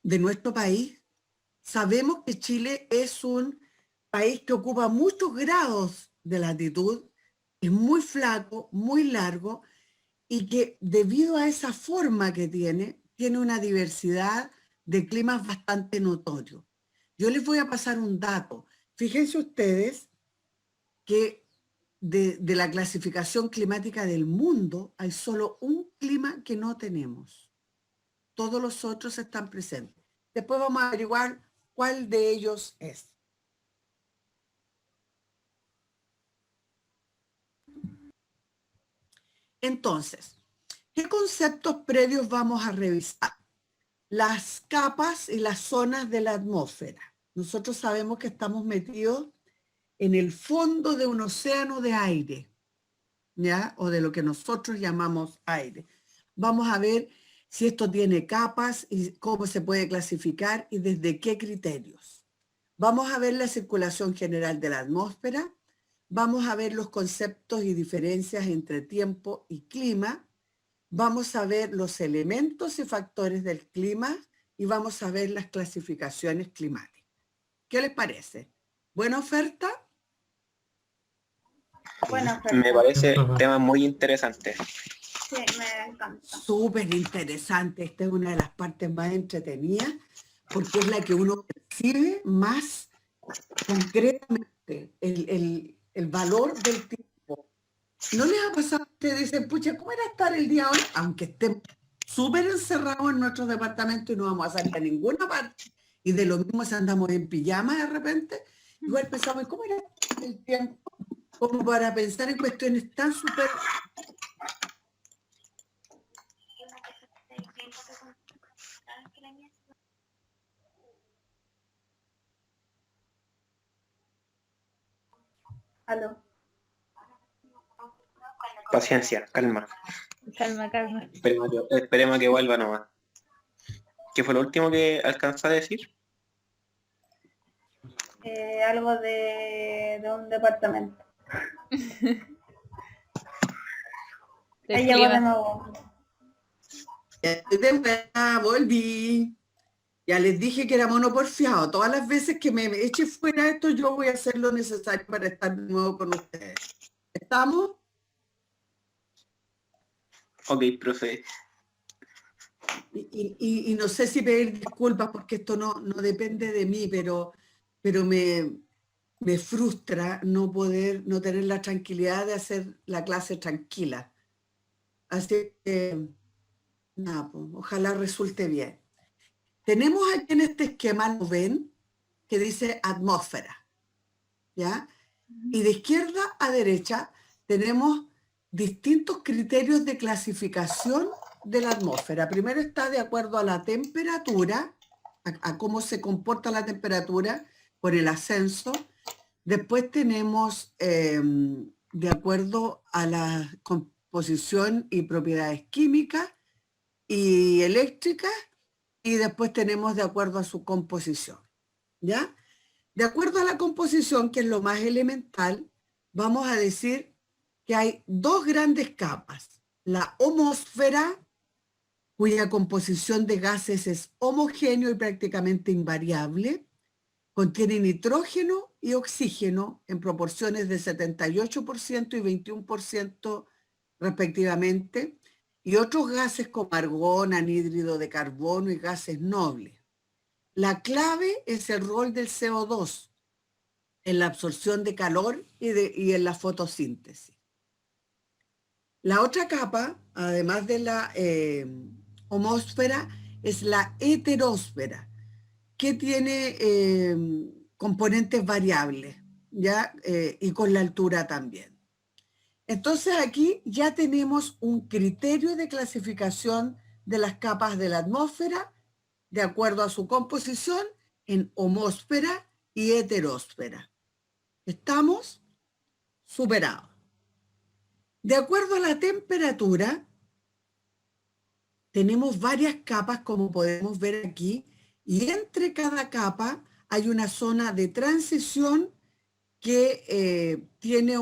de nuestro país, sabemos que Chile es un país que ocupa muchos grados de latitud, es muy flaco, muy largo, y que debido a esa forma que tiene una diversidad de climas bastante notorio. Yo les voy a pasar un dato. Fíjense ustedes que de la clasificación climática del mundo hay solo un clima que no tenemos. Todos los otros están presentes. Después vamos a averiguar cuál de ellos es. Entonces, ¿qué conceptos previos vamos a revisar? Las capas y las zonas de la atmósfera. Nosotros sabemos que estamos metidos en el fondo de un océano de aire, ¿ya? O de lo que nosotros llamamos aire. Vamos a ver si esto tiene capas y cómo se puede clasificar y desde qué criterios. Vamos a ver la circulación general de la atmósfera, vamos a ver los conceptos y diferencias entre tiempo y clima, vamos a ver los elementos y factores del clima y vamos a ver las clasificaciones climáticas. ¿Qué les parece? ¿Buena oferta? Buena oferta. Me parece un tema muy interesante. Sí, me encanta. Súper interesante. Esta es una de las partes más entretenidas porque es la que uno percibe más concretamente el valor del tiempo. ¿No les ha pasado a ustedes? Dicen, pucha, ¿cómo era estar el día hoy? Aunque estemos súper encerrados en nuestros departamentos y no vamos a salir a ninguna parte. Y de lo mismo si andamos en pijama de repente, igual pensamos, ¿cómo era el tiempo? Como para pensar en cuestiones tan súper... Aló. Paciencia, calma. Calma, calma. Esperemos a que vuelva nomás. ¿Qué fue lo último que alcanzó a decir? Algo de un departamento. Del Ahí llegó de clima. nuevo. De vuelta, volví. Ya les dije que era monoporfiado. Todas las veces que me eche fuera esto, yo voy a hacer lo necesario para estar de nuevo con ustedes. ¿Estamos? Ok, profe. Y no sé si pedir disculpas porque esto no depende de mí, pero me frustra no tener la tranquilidad de hacer la clase tranquila. Así que, nada, pues, ojalá resulte bien. Tenemos aquí en este esquema, ¿lo ven? Que dice atmósfera, ¿ya? Y de izquierda a derecha tenemos distintos criterios de clasificación de la atmósfera. Primero está de acuerdo a la temperatura, a cómo se comporta la temperatura por el ascenso. Después tenemos de acuerdo a la composición y propiedades químicas y eléctricas, y después tenemos de acuerdo a su composición, ¿ya? De acuerdo a la composición, que es lo más elemental, vamos a decir que hay dos grandes capas. La homosfera, cuya composición de gases es homogéneo y prácticamente invariable, contiene nitrógeno y oxígeno en proporciones de 78% y 21% respectivamente, y otros gases como argón, anhídrido de carbono y gases nobles. La clave es el rol del CO2 en la absorción de calor y en la fotosíntesis. La otra capa, además de la homosfera, es la heterósfera, que tiene componentes variables, ¿ya? Y con la altura también. Entonces aquí ya tenemos un criterio de clasificación de las capas de la atmósfera de acuerdo a su composición en homósfera y heterósfera. Estamos superados. De acuerdo a la temperatura, tenemos varias capas, como podemos ver aquí, y entre cada capa hay una zona de transición que tiene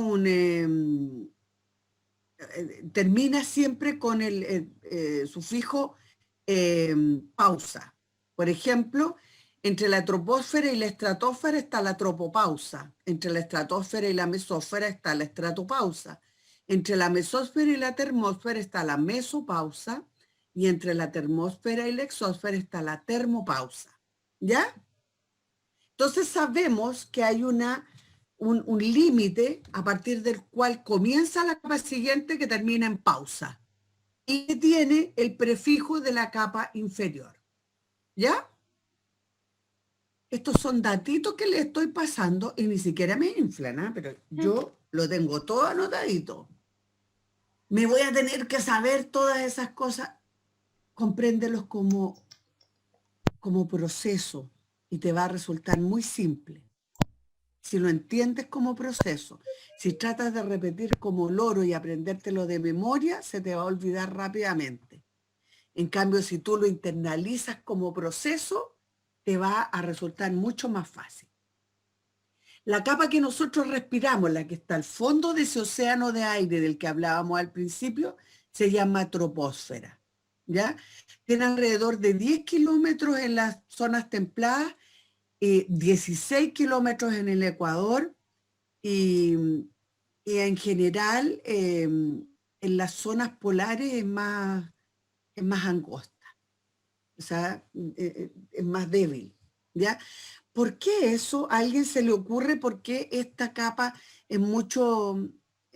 termina siempre con el sufijo pausa. Por ejemplo, entre la troposfera y la estratosfera está la tropopausa. Entre la estratosfera y la mesósfera está la estratopausa. Entre la mesósfera y la termósfera está la mesopausa. Y entre la termósfera y la exósfera está la termopausa. ¿Ya? Entonces sabemos que hay un límite a partir del cual comienza la capa siguiente que termina en pausa. Y que tiene el prefijo de la capa inferior. ¿Ya? Estos son datitos que le estoy pasando y ni siquiera me inflan, ¿eh? Pero yo lo tengo todo anotadito. Me voy a tener que saber todas esas cosas, compréndelos como proceso y te va a resultar muy simple. Si lo entiendes como proceso, si tratas de repetir como loro y aprendértelo de memoria, se te va a olvidar rápidamente. En cambio, si tú lo internalizas como proceso, te va a resultar mucho más fácil. La capa que nosotros respiramos, la que está al fondo de ese océano de aire del que hablábamos al principio, se llama troposfera. ¿Ya? Tiene alrededor de 10 kilómetros en las zonas templadas, 16 kilómetros en el Ecuador y en general en las zonas polares es más angosta. O sea, es más débil, ¿ya? ¿Por qué eso? ¿A alguien se le ocurre por qué esta capa es mucho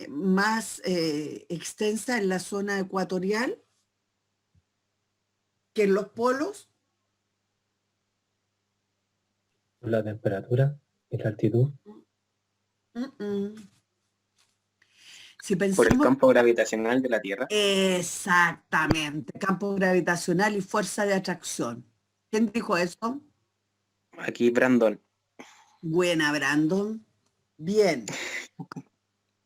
más extensa en la zona ecuatorial que en los polos? La temperatura y la altitud. Si Por el pensamos, campo gravitacional de la Tierra. exactamente, campo gravitacional y fuerza de atracción. ¿Quién dijo eso? Aquí Brandon. Buena, Brandon. Bien.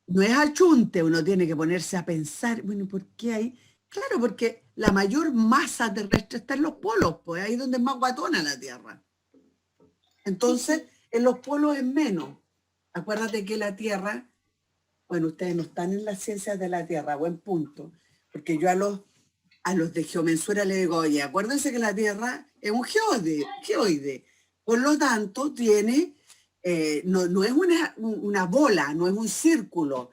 No es achunte, uno tiene que ponerse a pensar, bueno, ¿por qué hay? Claro, porque la mayor masa terrestre está en los polos, pues ahí es donde es más guatona la Tierra. Entonces, en los polos es menos. Acuérdate que la Tierra, bueno, ustedes no están en las ciencias de la Tierra, buen punto, porque yo a los de geomensura les digo, oye, acuérdense que la Tierra es un geoide. Por lo tanto, tiene, no es una bola, no es un círculo,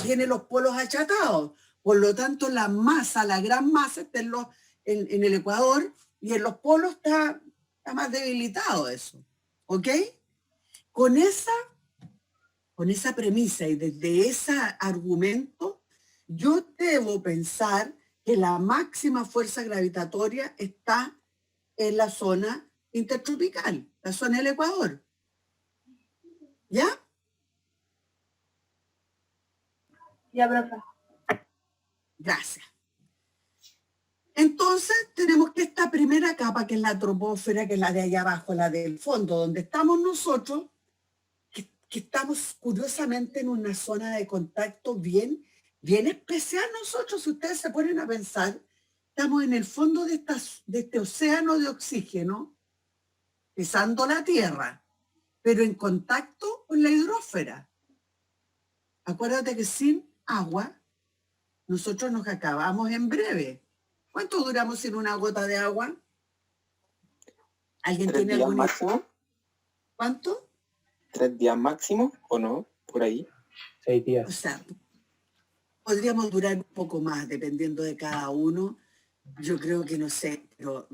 tiene los polos achatados. Por lo tanto, la masa, la gran masa está en el Ecuador y en los polos está más debilitado eso. ¿Ok? Con esa premisa y desde ese argumento, yo debo pensar que la máxima fuerza gravitatoria está en la zona intertropical, la zona del Ecuador. ¿Ya? Ya, profe. Gracias. Entonces tenemos que esta primera capa, que es la troposfera, que es la de allá abajo, la del fondo, donde estamos nosotros, que estamos curiosamente en una zona de contacto bien especial nosotros, si ustedes se ponen a pensar, estamos en el fondo de este océano de oxígeno, pisando la Tierra, pero en contacto con la hidrósfera. Acuérdate que sin agua, nosotros nos acabamos en breve. ¿Cuánto duramos sin una gota de agua? ¿Alguien 3 tiene días alguna idea? máximo. ¿Cuánto? 3 días máximo, ¿o no? Por ahí. 6 O días. sea, podríamos durar un poco más, dependiendo de cada uno. Yo creo que no sé, pero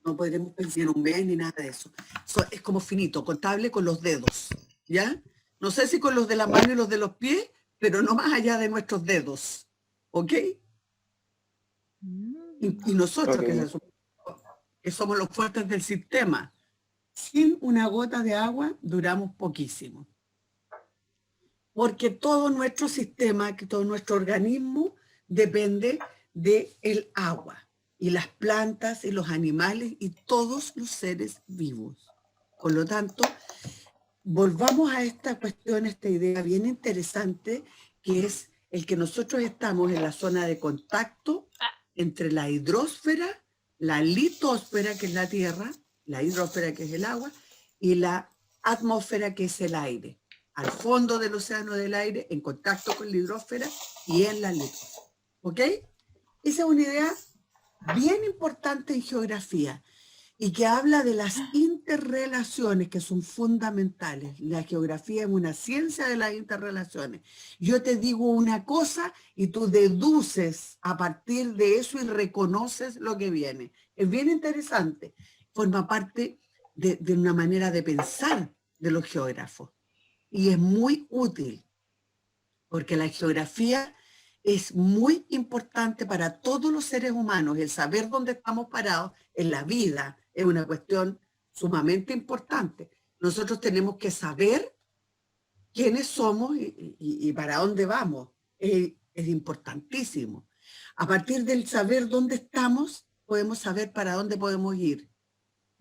no podremos pensar en un mes ni nada de eso. Es como finito, contable con los dedos, ¿ya? No sé si con los de la mano y los de los pies, pero no más allá de nuestros dedos, ¿ok? Y nosotros, Ok. que somos los fuertes del sistema, sin una gota de agua duramos poquísimo. Porque todo nuestro sistema, que todo nuestro organismo depende del agua. Y las plantas y los animales y todos los seres vivos. Por lo tanto, volvamos a esta cuestión, esta idea bien interesante, que es el que nosotros estamos en la zona de contacto entre la hidrósfera, la litosfera, que es la Tierra, la hidrósfera, que es el agua, y la atmósfera, que es el aire. Al fondo del océano del aire, en contacto con la hidrósfera y en la litosfera. ¿Ok? Esa es una idea bien importante en geografía y que habla de las interrelaciones que son fundamentales. La geografía es una ciencia de las interrelaciones. Yo te digo una cosa y tú deduces a partir de eso y reconoces lo que viene. Es bien interesante. Forma parte de una manera de pensar de los geógrafos y es muy útil porque la geografía es muy importante para todos los seres humanos. El saber dónde estamos parados en la vida es una cuestión sumamente importante. Nosotros tenemos que saber quiénes somos y para dónde vamos. Es importantísimo. A partir del saber dónde estamos, podemos saber para dónde podemos ir.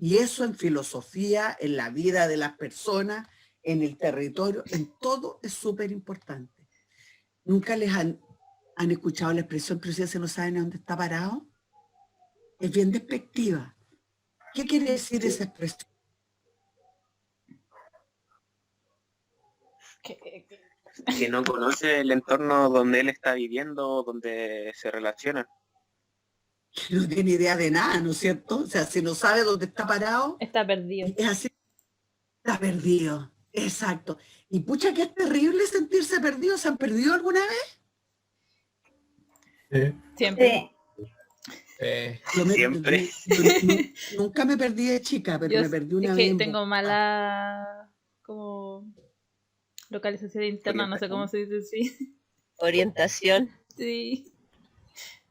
Y eso en filosofía, en la vida de las personas, en el territorio, en todo es súper importante. ¿Nunca les han escuchado la expresión, pero si se no saben a dónde está parado? Es bien despectiva. ¿Qué quiere decir esa expresión? Que no conoce el entorno donde él está viviendo, donde se relaciona. Que no tiene idea de nada, ¿no es cierto? O sea, si no sabe dónde está parado, Está perdido. es así, está perdido. Exacto. Y pucha, que es terrible sentirse perdido. ¿Se han perdido alguna vez? Siempre. Sí. Yo Siempre. nunca me perdí de chica, pero Yo me perdí una es vez. que en tengo Bogotá. mala como localización interna, no sé cómo se dice así. Orientación Sí.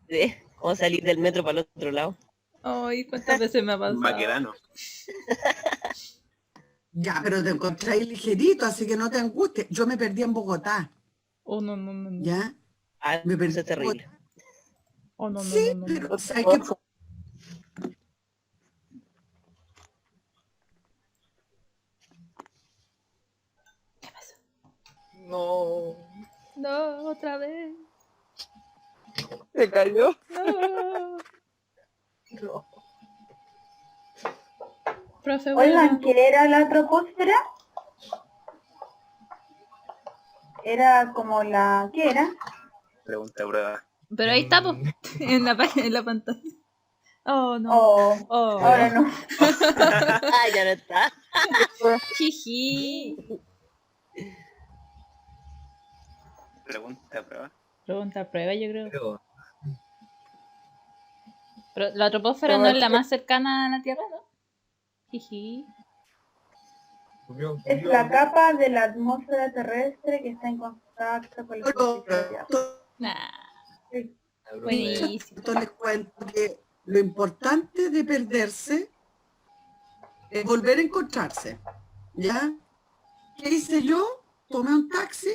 de cómo salir del metro para el otro lado. Ay, ¿cuántas veces me ha pasado? Maquedano. Ya, pero te encontráis ligerito, así que no te angusties. Yo me perdí en Bogotá, Oh, no, no, no, no. ¿ya? Ah, Me eso perdí es terrible. Oh, no, no, Sí, no, no, pero no. ¿sabes qué? ¿Qué pasó? No. No, otra vez. Se cayó. No. No. Profe, Oigan, bueno. ¿qué era la troposfera? Era como la... ¿Qué era? Pregunta prueba. Pero ahí está, po, en la página, en la pantalla. Oh, no. Oh, Oh. ahora no. Ah, ya no está. Jiji. Pregunta prueba. Pregunta a prueba, yo creo. Pero, Pero la troposfera no es la más cercana a la Tierra, ¿no? Jiji. es la capa de la atmósfera terrestre que está en contacto con la superficie de la Tierra. Nah. Sí. Buenísimo. Entonces les cuento que lo importante de perderse es volver a encontrarse, ¿ya? ¿Qué hice yo? Tomé un taxi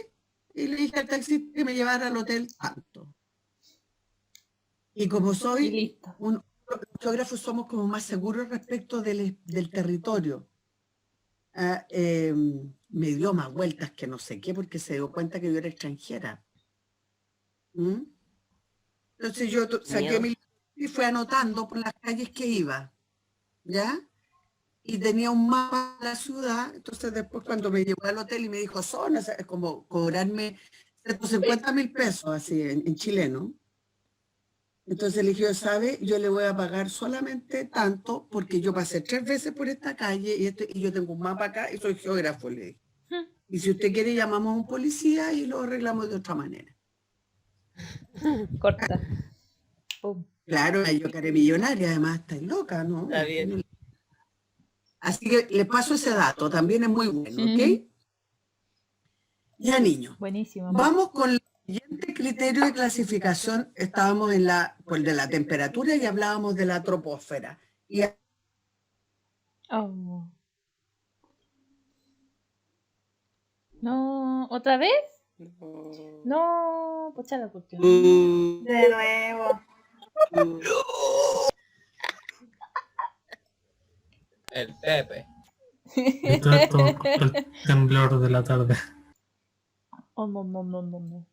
y le dije al taxista que me llevara al hotel tanto. Y como Y soy listo. los geógrafos somos como más seguros respecto del territorio. Me dio más vueltas que no sé qué porque se dio cuenta que yo era extranjera. ¿Mm? Entonces yo saqué Miedo. mi y fui anotando por las calles que iba, ¿ya? Y tenía un mapa de la ciudad, entonces después cuando me llevó al hotel y me dijo, son, o sea, es como cobrarme 150.000 pesos, así, en chileno. Entonces le dije, ¿sabe? Yo le voy a pagar solamente tanto porque yo pasé 3 veces por esta calle y yo tengo un mapa acá y soy geógrafo, le dije. Y si usted quiere, llamamos a un policía y lo arreglamos de otra manera. Corta. Pum. Claro, yo que haré millonaria, además, estáis loca, ¿no? Está bien. Así que le paso ese dato, también es muy bueno, ¿ok? Ya, niños. Buenísimo. Vamos con el siguiente criterio de clasificación. Estábamos en pues de la temperatura y hablábamos de la troposfera. Y Oh. No, ¿otra vez? No, pocha la cuestión. De nuevo. el Pepe. Esto es todo el temblor de la tarde. Oh, no, no, no, no, no.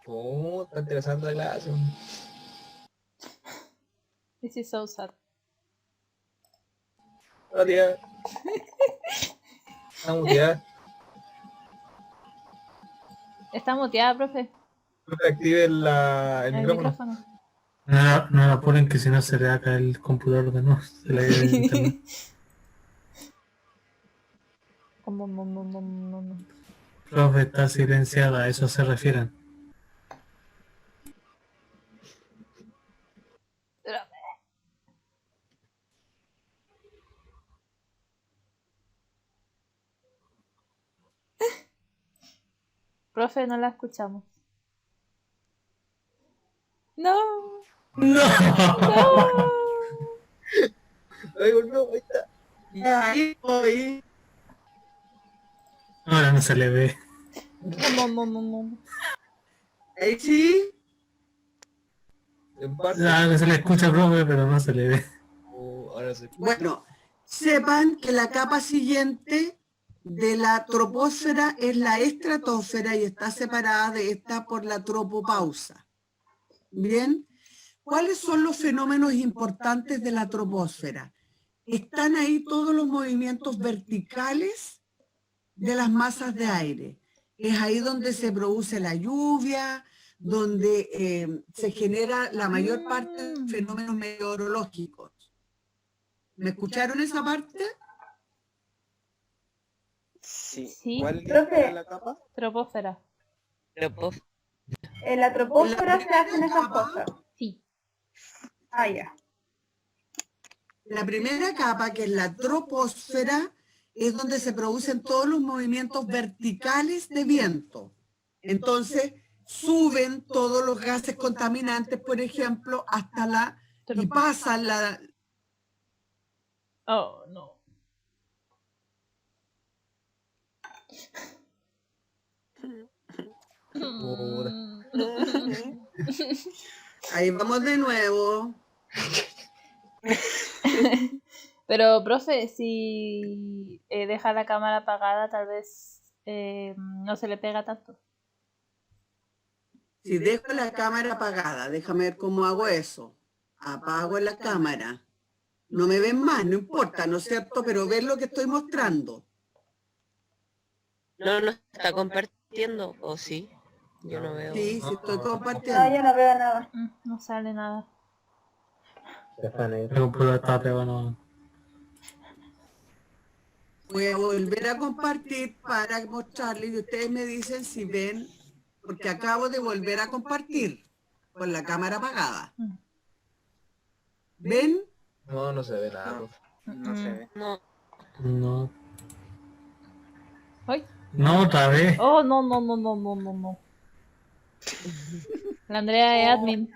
Oh, está interesante la clase. This is so sad. Hola. Vamos ya. Está muteada, profe. Active el El micrófono. micrófono. No la apuren que si no se le va a caer el computador de nuevo. Se le cae el internet. No. Profe, está silenciada, a eso se refieren. Profe, no la escuchamos. No. ¡No! Ahí volvió, ahí está. Ya, ahí voy. Ahora no se le ve. No. Ahí sí. En parte. Ahora se le escucha, profe, pero no se le ve. Ahora se Bueno, sepan que la capa siguiente de la troposfera es la estratosfera y está separada de esta por la tropopausa. Bien, ¿cuáles son los fenómenos importantes de la troposfera? Están ahí todos los movimientos verticales de las masas de aire. Es ahí donde se produce la lluvia, donde se genera la mayor parte de fenómenos meteorológicos. ¿Me escucharon esa parte? Sí. Sí. ¿Cuál Profe. es la capa? Troposfera. En la troposfera La se hacen esas capa. cosas. Sí. Ah, ya. La primera capa, que es la troposfera, es donde se producen todos los movimientos verticales de viento. Entonces, suben todos los gases contaminantes, por ejemplo, hasta y pasan Oh, no. Ahí vamos de nuevo. Pero, profe, si deja la cámara apagada, tal vez no se le pega tanto. Si dejo la cámara apagada, déjame ver cómo hago eso. Apago la cámara. No me ven más, no importa, ¿no es cierto? Pero ven lo que estoy mostrando. No está compartiendo, ¿o sí? Yo no veo. Sí, sí estoy No, compartiendo. yo no veo nada. No sale nada. El computador está pegado, no. Voy a volver a compartir para mostrarles y ustedes me dicen si ven, porque acabo de volver a compartir con la cámara apagada. ¿Ven? No se ve nada. No, profe. no se ve. No. No. ¡Ay! No, otra vez. Oh, no. La Andrea es admin.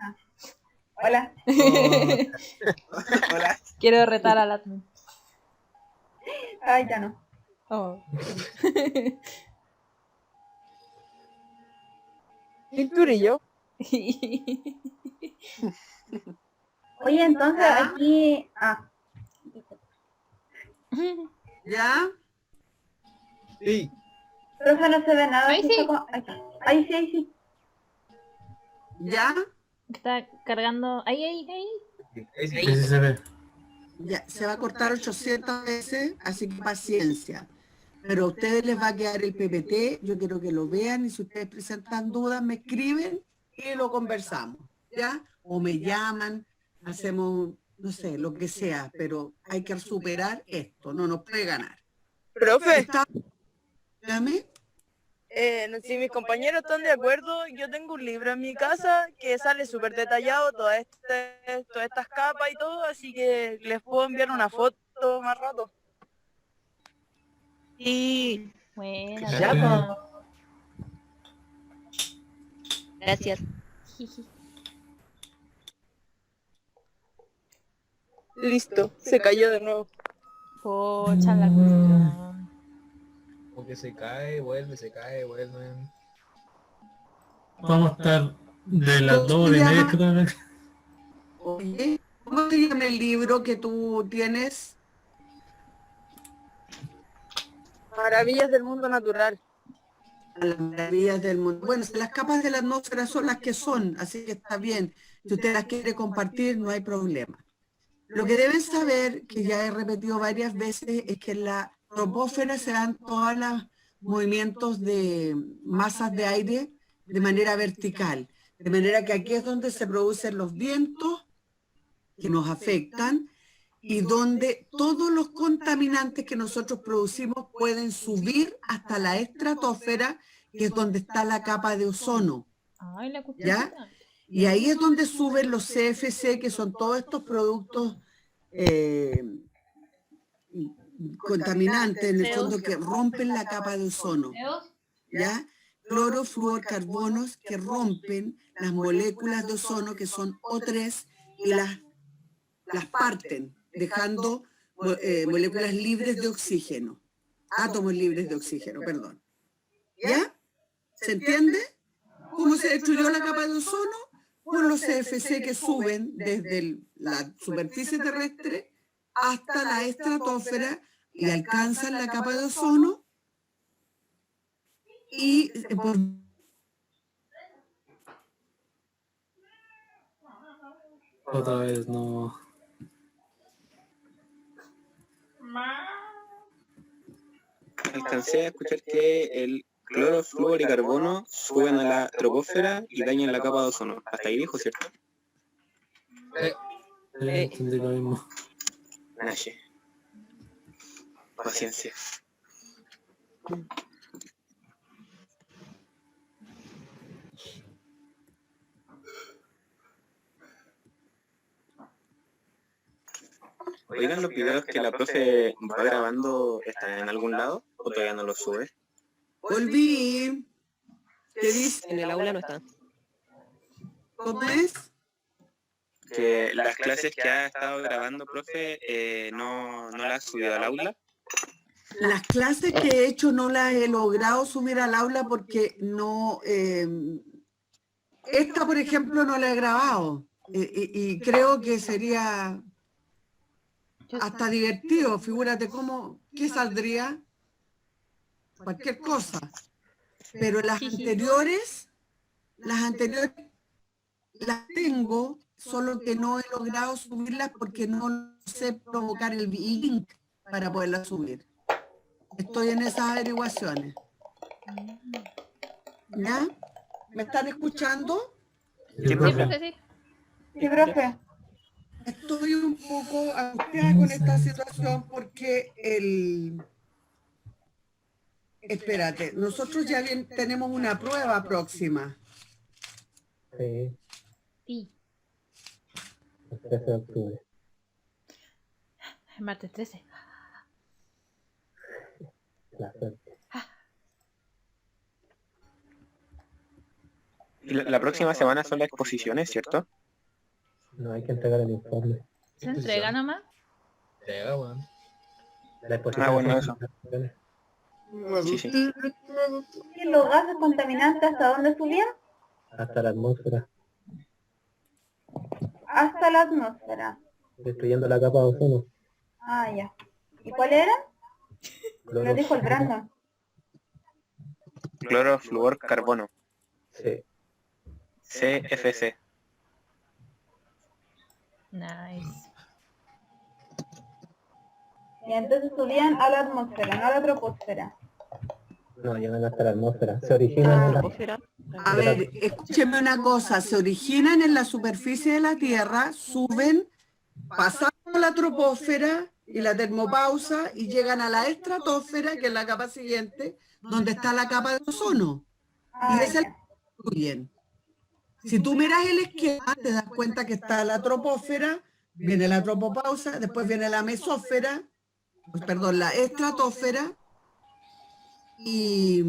Hola. Hola. Quiero retar al admin. Ay, ya no. Oh. Pinturillo. Oye, entonces aquí... Ah, ¿Ya? Sí. profe, no se ve nada. Ahí si sí. está ahí sí. ¿Ya? Está cargando. Ahí. Ahí sí. Sí, sí se ve. Ya, se va a cortar 800 veces, así que paciencia. Pero a ustedes les va a quedar el PPT, yo quiero que lo vean y si ustedes presentan dudas me escriben y lo conversamos, ¿ya? O me llaman, hacemos, no sé, lo que sea, pero hay que superar esto, no nos puede ganar. Profe, Dígame. si mis compañeros están de acuerdo, yo tengo un libro en mi casa que sale súper detallado, todas estas capas y todo, así que les puedo enviar una foto más rato. Sí. Buena. Ya, Sí. Gracias. Listo, se cayó de nuevo. Pocha la cuestión. Como que se cae, vuelve. Vamos a estar de las 2:30 creo. Oye, ¿cómo se llama el libro que tú tienes? Maravillas del mundo natural. Las maravillas del mundo. Bueno, las capas de la atmósfera son las que son, así que está bien. Si usted las quiere compartir, no hay problema. Lo que deben saber, que ya he repetido varias veces, es que en la troposfera se dan todos los movimientos de masas de aire de manera vertical. De manera que aquí es donde se producen los vientos que nos afectan y donde todos los contaminantes que nosotros producimos pueden subir hasta la estratosfera, que es donde está la capa de ozono. Ay, la ¿Ya? cucharita. Y ahí es donde suben los CFC, que son todos estos productos contaminantes, en el fondo, que rompen la capa de ozono. ¿Ya? Clorofluorcarbonos que rompen las moléculas de ozono, que son O3, y las parten, dejando moléculas libres de oxígeno, átomos libres de oxígeno, perdón. ¿Ya? ¿Se entiende? ¿Cómo se destruyó la capa de ozono? Por los CFC que suben desde la superficie terrestre hasta la estratosfera y alcanzan la capa de ozono y Otra vez no. Alcancé a escuchar que el cloro, flúor y carbono suben a la troposfera y dañan la capa de ozono. Hasta ahí dijo, ¿cierto? Entendí lo mismo. Naye. Paciencia. Oigan, los videos que la profe va grabando, ¿están en algún lado o todavía no los sube? volví. ¿Qué dice? En el aula no está. ¿Cómo es? Que las clases que ha estado grabando, profe, no las ha subido al aula. Las clases que he hecho no las he logrado subir al aula porque no... esta, por ejemplo, no la he grabado. Y creo que sería hasta divertido. Figúrate ¿qué saldría? Cualquier cosa. Pero las anteriores las tengo, solo que no he logrado subirlas porque no sé provocar el link para poderlas subir. Estoy en esas averiguaciones. ¿Ya? ¿Me están escuchando? Sí, Sí, profe. profe, sí. Sí, profe. Estoy un poco angustiada con esta situación porque espérate, nosotros ya tenemos una prueba próxima. Sí, Sí. el 13 de octubre. Martes 13. La suerte. Y la próxima semana son las exposiciones, ¿cierto? No hay que entregar el informe. ¿Se entrega nomás? Llega, weón. La exposición bueno, son eso. Sí, sí. ¿Y los gases contaminantes hasta dónde subían? hasta la atmósfera, Hasta la atmósfera. destruyendo la capa de ozono. Ah, ya. ¿Y cuál era? Cloro, Lo dijo el Brandon. Cloro, flúor, carbono. sí, CFC. Nice. Y entonces subían a la atmósfera, no a la troposfera. no llegan hasta la atmósfera. Se originan en la... Troposfera. A ver, escúcheme una cosa, se originan en la superficie de la Tierra, suben, pasando la troposfera y la termopausa y llegan a la estratosfera, que es la capa siguiente, donde está la capa de ozono. Ah, Y esa ya. la destruyen. Si tú miras el esquema, te das cuenta que está la troposfera, viene la tropopausa, después viene la mesósfera, perdón, la estratosfera, y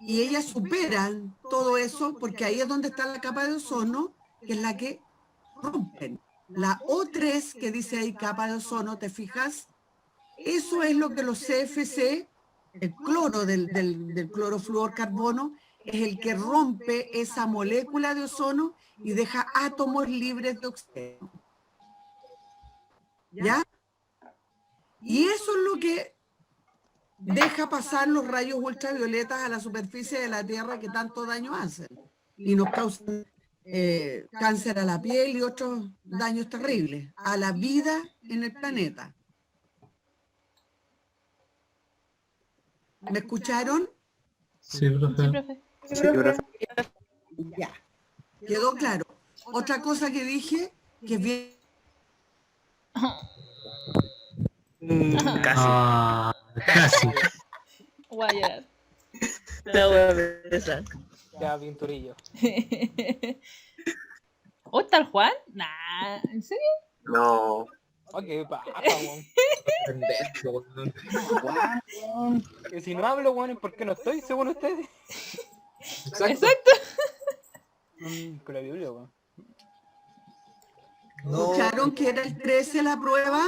ellas superan todo eso porque ahí es donde está la capa de ozono, que es la que rompen. La O3 que dice ahí capa de ozono, ¿te fijas? Eso es lo que los CFC, el cloro del clorofluorcarbono, es el que rompe esa molécula de ozono y deja átomos libres de oxígeno. ¿Ya? Y eso es lo que deja pasar los rayos ultravioletas a la superficie de la Tierra que tanto daño hacen y nos causan cáncer a la piel y otros daños terribles a la vida en el planeta. ¿Me escucharon? Sí, Sí, profe. profe. Sí, Sí, profe. profe. Ya. Quedó claro. Otra cosa que dije, que es bien... Casi. Ah, casi. Voy a llorar. La wea esa. Ya, pinturillo. ¿O está el Juan? Nah, ¿en serio? No. Ok, baja, weón. Pendejo, weón. Weón. Que si no hablo, weón, es porque no estoy, según ustedes. Exacto. Con la Biblia, weón. ¿Escucharon que era el 13 la prueba?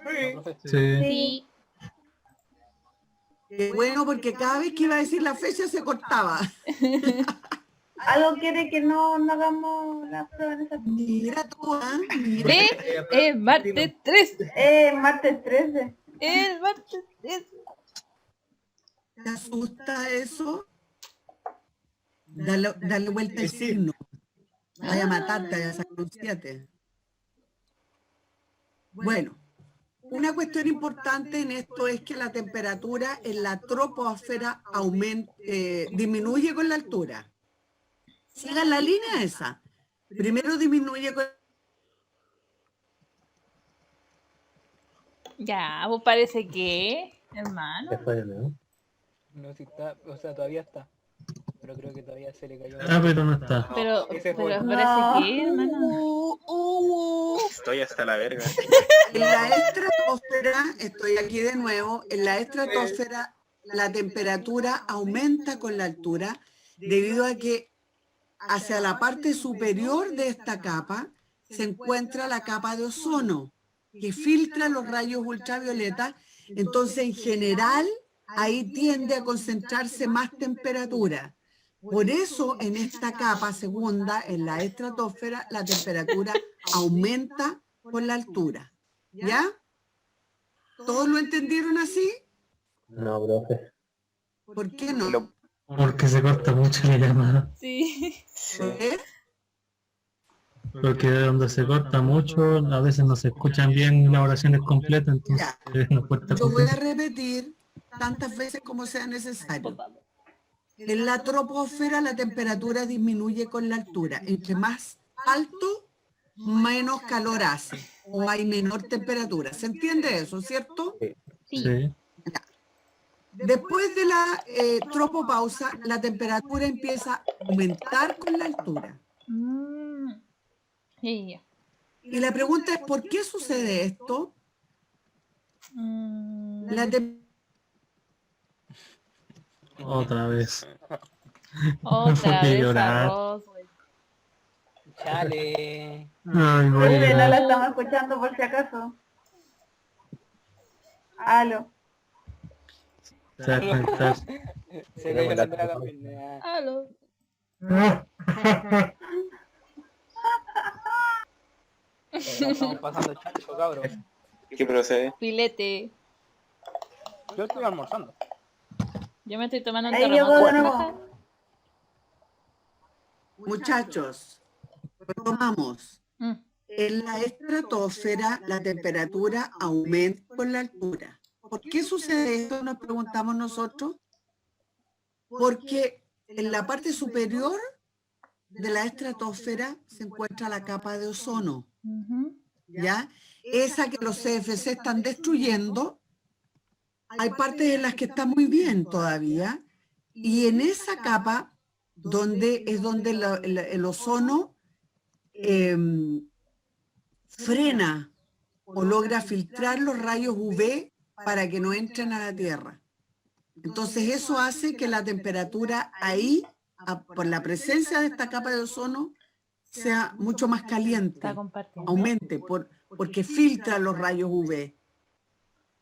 No, profe. Sí. Sí. Qué bueno, porque cada vez que iba a decir la fecha se cortaba. ¿Algo quiere que no hagamos la prueba en esa? Mira tú, ¿ah? Mira. Ve, martes 3. Martes 13. El martes 3. ¿Te asusta eso? Dale vuelta el signo. Vaya a matarte, vaya a sacar un 7. Bueno, una cuestión importante en esto es que la temperatura en la troposfera disminuye con la altura. Sigan la línea esa. Primero disminuye con... Ya, pues parece que, hermano. Se fue de nuevo. No sé si está, o sea, todavía está. Pero creo que todavía se le cayó. Ah, pero no está. Pero Ese fue. parece que, hermano. Estoy hasta la verga. En la estratosfera, estoy aquí de nuevo, en la estratosfera la temperatura aumenta con la altura debido a que hacia la parte superior de esta capa se encuentra la capa de ozono que filtra los rayos ultravioleta. Entonces, en general, ahí tiende a concentrarse más temperatura. Por eso, en esta capa segunda, en la estratosfera, la temperatura aumenta con la altura. ¿Ya? ¿Todos lo entendieron así? No, profe. ¿Por qué no? Porque se corta mucho la llamada. Sí. ¿Eh? Porque donde se corta mucho, a veces no se escuchan bien las oraciones completas, entonces nos cuesta Yo voy a comprender. repetir tantas veces como sea necesario. En la troposfera la temperatura disminuye con la altura. Entre más alto, menos calor hace o hay menor temperatura. ¿Se entiende eso, cierto? Sí. Después de la tropopausa, la temperatura empieza a aumentar con la altura. Ya. Y la pregunta es, ¿por qué sucede esto? La Otra vez. Otra Qué vez llorar. arroz, güey. Chale. Ay, voy a Uy, no llorar. la estamos escuchando por si acaso. Aló. Se va a conectar. Se cayó la entrada también. Aló. Estamos pasando chancho, cabrón. ¿Qué procede? Filete. Yo estoy almorzando. Yo me estoy tomando un Ahí llegó terremoto. de nuevo. Muchachos, retomamos. En la estratosfera la temperatura aumenta con la altura. ¿Por qué sucede esto? Nos preguntamos nosotros. Porque en la parte superior de la estratosfera se encuentra la capa de ozono, ¿ya? Esa que los CFC están destruyendo. Hay partes en las que está muy bien todavía. Y en esa capa donde el ozono frena o logra filtrar los rayos UV para que no entren a la Tierra. Entonces eso hace que la temperatura ahí, por la presencia de esta capa de ozono, sea mucho más caliente, Está compartiendo. aumente, porque filtra los rayos UV.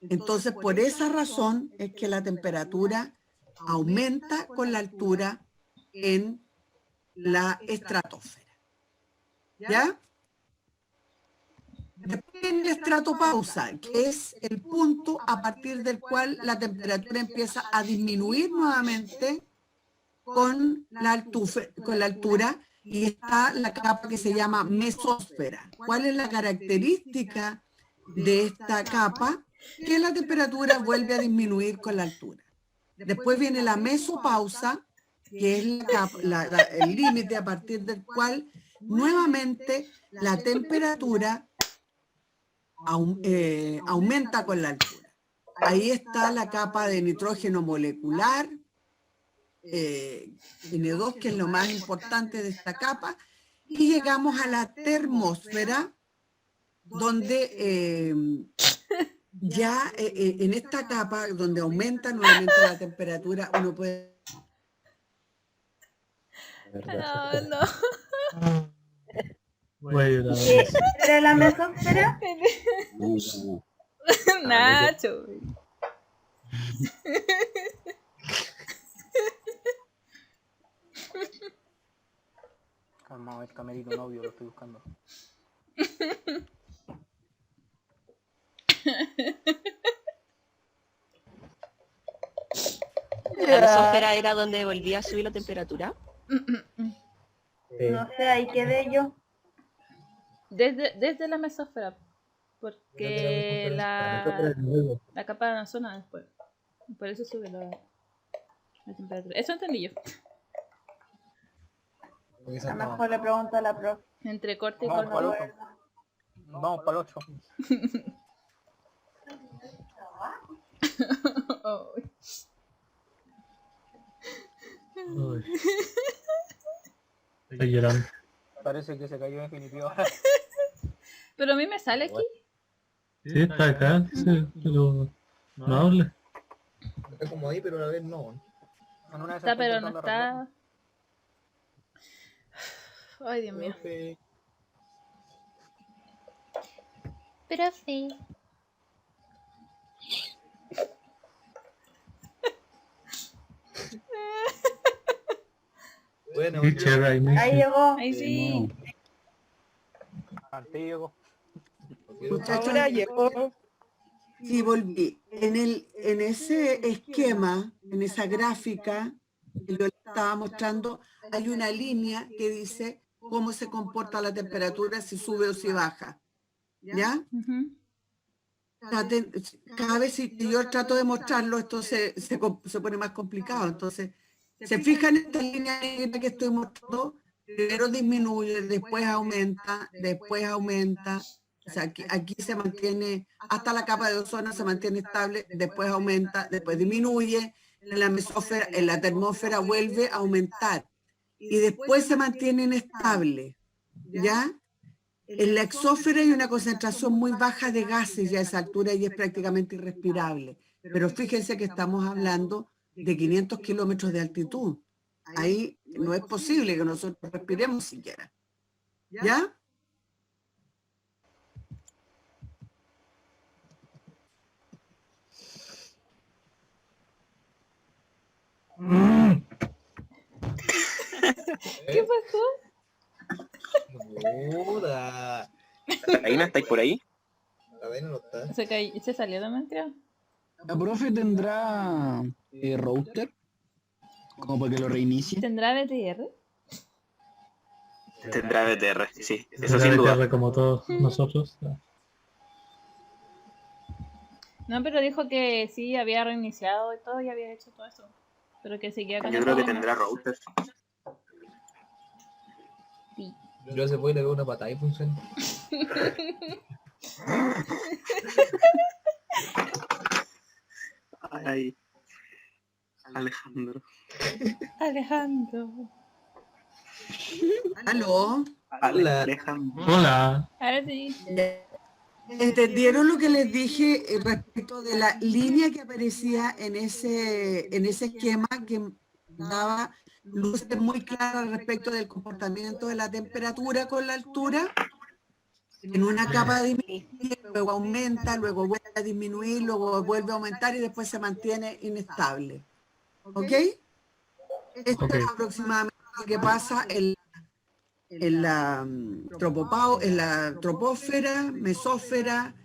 Entonces, por esa razón es que la temperatura aumenta con la altura en la estratosfera. ¿Ya? Después en la estratopausa, que es el punto a partir del cual la temperatura empieza a disminuir nuevamente con la altura, y está la capa que se llama mesósfera. ¿Cuál es la característica de esta capa? que la temperatura vuelve a disminuir con la altura. Después viene la mesopausa, que es el límite a partir del cual nuevamente la temperatura aumenta con la altura. Ahí está la capa de nitrógeno molecular, N2, que es lo más importante de esta capa, y llegamos a la termósfera, donde ya en esta capa, donde aumenta nuevamente la temperatura, uno puede... No. Voy a llorar. ¿Qué era la mesósfera? Nacho. Calmado, es camerito novio, lo estoy buscando. ¿La mesósfera era donde volvía a subir la temperatura? No sé, ahí quedé yo. Desde la mesósfera, porque la capa de ozono después. Por eso sube la temperatura. Eso entendí yo. A lo mejor le pregunto a la profe. Entre corte y Vamos para el corte. 8. Vamos para el 8. Ay. Uy. Estoy llorando. Parece que se cayó definitivo. Pero a mí me sale aquí. Sí, está acá, sí, pero no hable. Está como ahí, pero a la vez no. En una de esas Está, pero no intentando arreglarlo. está. Ay, Dios mío. Profe, Profe. bueno, Teacher, I miss Ahí you. llegó. Ahí sí. Antiguo. Muchachos, Ahora llegó. sí, volví. En ese esquema, en esa gráfica que yo le estaba mostrando, hay una línea que dice cómo se comporta la temperatura, si sube o si baja. ¿Ya? Ujú. Cada vez que yo trato de mostrarlo, esto se pone más complicado. Entonces, se fijan en esta línea negra que estoy mostrando, primero disminuye, después aumenta, después aumenta. O sea, aquí se mantiene, hasta la capa de ozono se mantiene estable, después aumenta, después disminuye, en la mesósfera, en la termósfera vuelve a aumentar y después se mantiene inestable, ¿ya? En la exósfera hay una concentración muy baja de gases ya a esa altura y es prácticamente irrespirable. Pero fíjense que estamos hablando de 500 kilómetros de altitud. Ahí no es posible que nosotros respiremos siquiera. ¿Ya? ¿Qué pasó? Joda. ¿Catalina, estáis por ahí? La vaina no está. Se salió la mentira. ¿La profe tendrá router? Como para que lo reinicie. ¿Tendrá BTR? Tendrá BTR, sí. Eso Será sin duda. BTR como todos nosotros. No, pero dijo que sí, había reiniciado y todo y había hecho todo eso. Pero que seguía con Yo el creo que problema. tendrá router. Sí. Yo se puede le veo una patada y funciona. Ay, Alejandro. Alejandro. ¿Aló? Alejandro. Hola. Ahora sí. ¿Entendieron lo que les dije respecto de la línea que aparecía en ese esquema que daba luces muy claras respecto del comportamiento de la temperatura con la altura? En una capa disminuye, luego aumenta, luego vuelve a disminuir, luego vuelve a aumentar y después se mantiene inestable. ¿Ok? Esto Ok. es aproximadamente lo que pasa en la troposfera, mesósfera,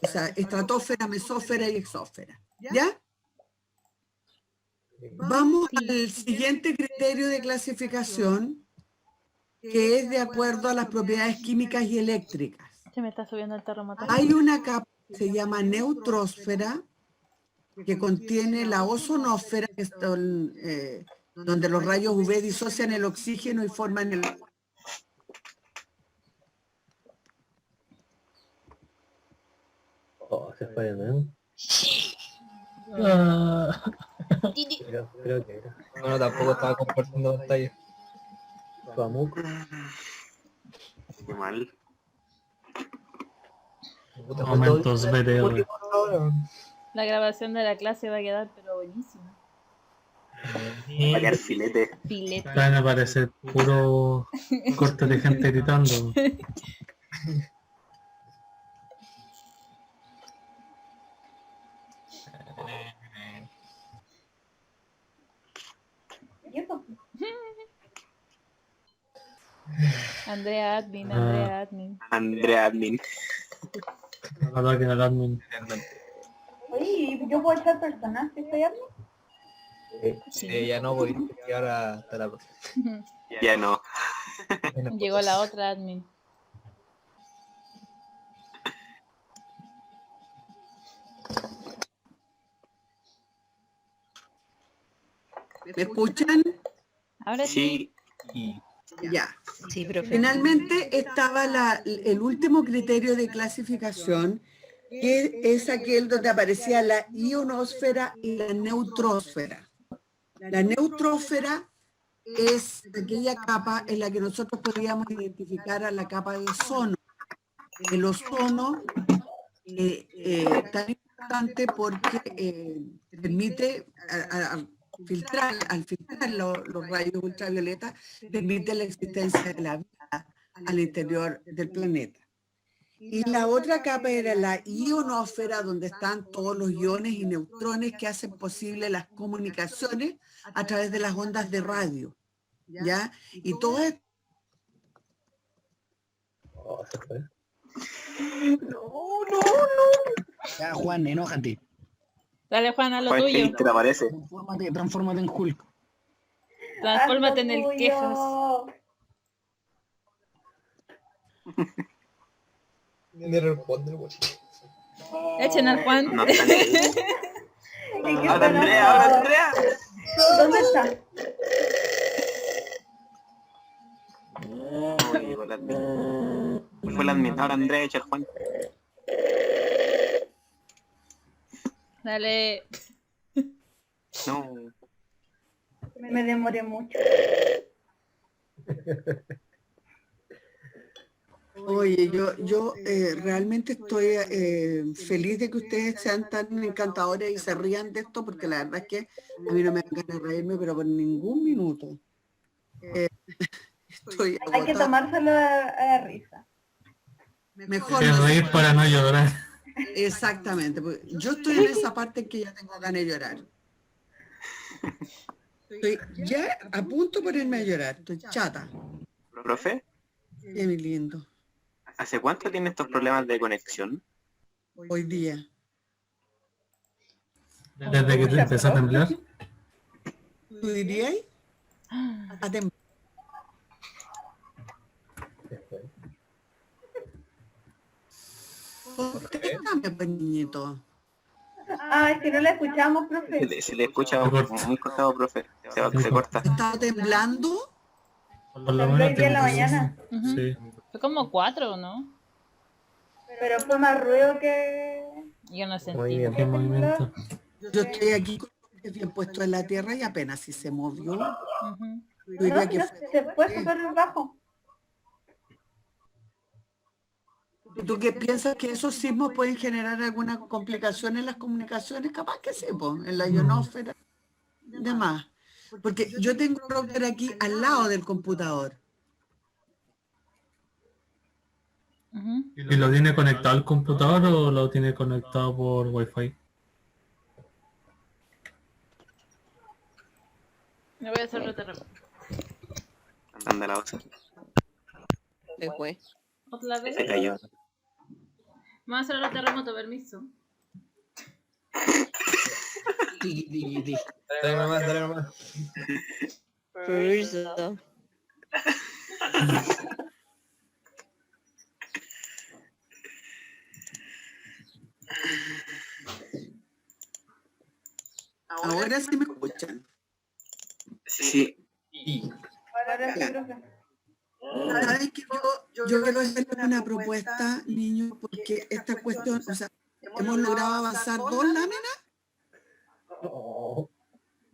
o sea, estratosfera, mesósfera y exósfera. ¿Ya? Vamos al siguiente criterio de clasificación, que es de acuerdo a las propiedades químicas y eléctricas. Se me está subiendo el terremoto. Hay una capa se llama neutrósfera, que contiene la ozonósfera, que es donde los rayos UV disocian el oxígeno y forman el... Oh, se fue de nuevo. Ah, Creo que era. Bueno, tampoco estaba compartiendo pantalla. Su amuco. Qué mal. Puta, Momentos fue todo- BTR. ahora. La grabación de la clase va a quedar pero buenísima. Va a quedar filete. Filete. Van a aparecer puro corte de gente gritando. ¿Y eso? Andrea Admin, Andrea Admin. Andrea Admin. Ataquen al admin. Oye, ¿yo puedo echar personaje? ¿Estoy hablando? Ya no voy, y ahora está la cosa. Ya no. Llegó la otra admin. ¿Me escuchan? Ahora sí. Sí. Ya. Sí, profe. Finalmente estaba el último criterio de clasificación, que es aquel donde aparecía la ionosfera y la neutrósfera. La neutrósfera es aquella capa en la que nosotros podríamos identificar a la capa de ozono. El ozono es tan importante porque permite al filtrar los rayos ultravioletas, permite la existencia de la vida al interior del planeta. Y la otra capa era la ionosfera, donde están todos los iones y neutrones que hacen posible las comunicaciones a través de las ondas de radio, ¿ya? Y todo esto... Oh, se fue. Ya, Juan, enójate. Dale, Juan, a lo Juan, tuyo. ¿qué te aparece? Transfórmate en Hulk. Transfórmate en el Tuyo. quejas. Me responde, güey. Echen al Juan. No está ahí. Ahora Andrea, ahora Andrea. ¿Dónde está? Oh, llegó la admin. Fue la admin. Ahora Andrea echa al Juan. Dale. No. Me demoré mucho. Oye, yo realmente estoy feliz de que ustedes sean tan encantadores y se rían de esto, porque la verdad es que a mí no me dan ganas de reírme, pero por ningún minuto. Estoy Hay que agotada. tomárselo a risa. Mejor Que no. reír para no llorar. Exactamente, porque yo estoy en esa parte en que ya tengo ganas de llorar. Estoy ya a punto de ponerme a llorar, estoy chata. Profe, Qué lindo. ¿hace cuánto tiene estos problemas de conexión? Hoy día. Desde que te empezó a temblar. ¿Tú dirías? A temblar. Se fue. Contéstame, pues, niñito. Ah, es que no la escuchamos, profe. Se le escucha muy cortado, profe. Se corta. ¿Estaba temblando? Por lo Tembló menos hoy día en la tiene- mañana. Ujú. Sí. Fue como 4, ¿no? Pero fue más ruido que... Yo no sentí. Muy bien. Qué movimiento. Yo estoy aquí con los pies bien puestos en la tierra y apenas si se movió. Ujú. Yo diría No, que no, se fue súper bajo. ¿Tú qué piensas que esos sismos pueden generar alguna complicación en las comunicaciones? Capaz que sí, pues, en la ionosfera. Demás. Porque yo tengo un router aquí al lado del computador. Ujú. ¿Y lo tiene conectado al computador o lo tiene conectado por Wi-Fi? Me voy a hacer otro terremoto. Anda la osa. Se fue. ¿Otra vez? Se cayó. Vamos a hacer otro terremoto, permiso. Dale nomás. Permiso. Ahora sí me escuchan. Sí. Ahora sí, profe. ¿Saben que yo quiero hacerles una propuesta, niños? Porque esta cuestión, o sea, hemos logrado avanzar 2 láminas.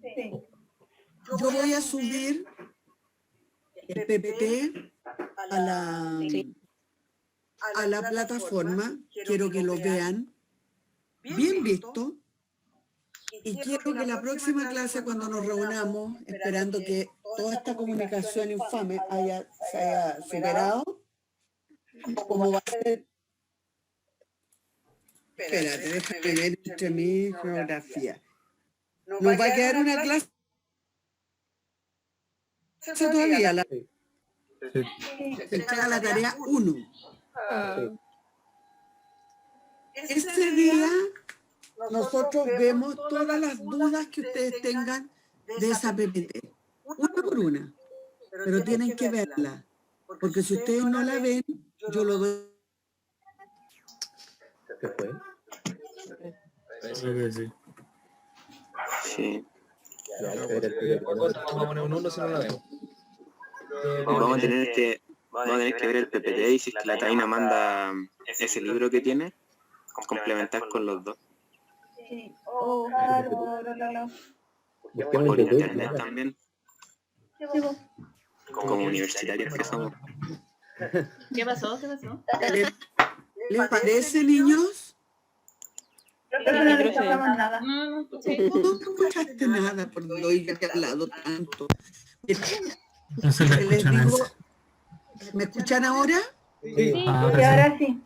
Sí. Yo voy a subir el PPT a la plataforma. Quiero que lo vean bien visto. Y quiero que la próxima clase, cuando nos reunamos, esperando que toda esta comunicación infame se haya superado, como va a ser... Espérate, déjame ver entre mi geografía. Nos va a quedar una clase todavía, se entrega la tarea 1. Ese día nosotros vemos todas las dudas que ustedes tengan de esa PPT, una por una, pero tienen que verla, porque si ustedes no la ven, yo lo doy. ¿Qué fue? Creo que sí. Sí. Ya, hay que ver el PPT. Vamos a poner un 1 si no la vemos. Vamos a tener que ver el PPT y si es que la Taina manda ese libro que tiene, complementar con los dos. Sí. O buscar por otro lado. Busquemos Por el PPT. internet también, Sí, vos. como universitarios que somos. ¿Qué pasó? ¿Qué pasó? ¿Les parece, niños? Profe, no le escuchamos nada. No, escuché. No escuchaste nada, por Dios, yo que he hablado tanto. No se le Les escucha digo, nada. ¿me escuchan ahora? Y Ahora sí. ahora sí.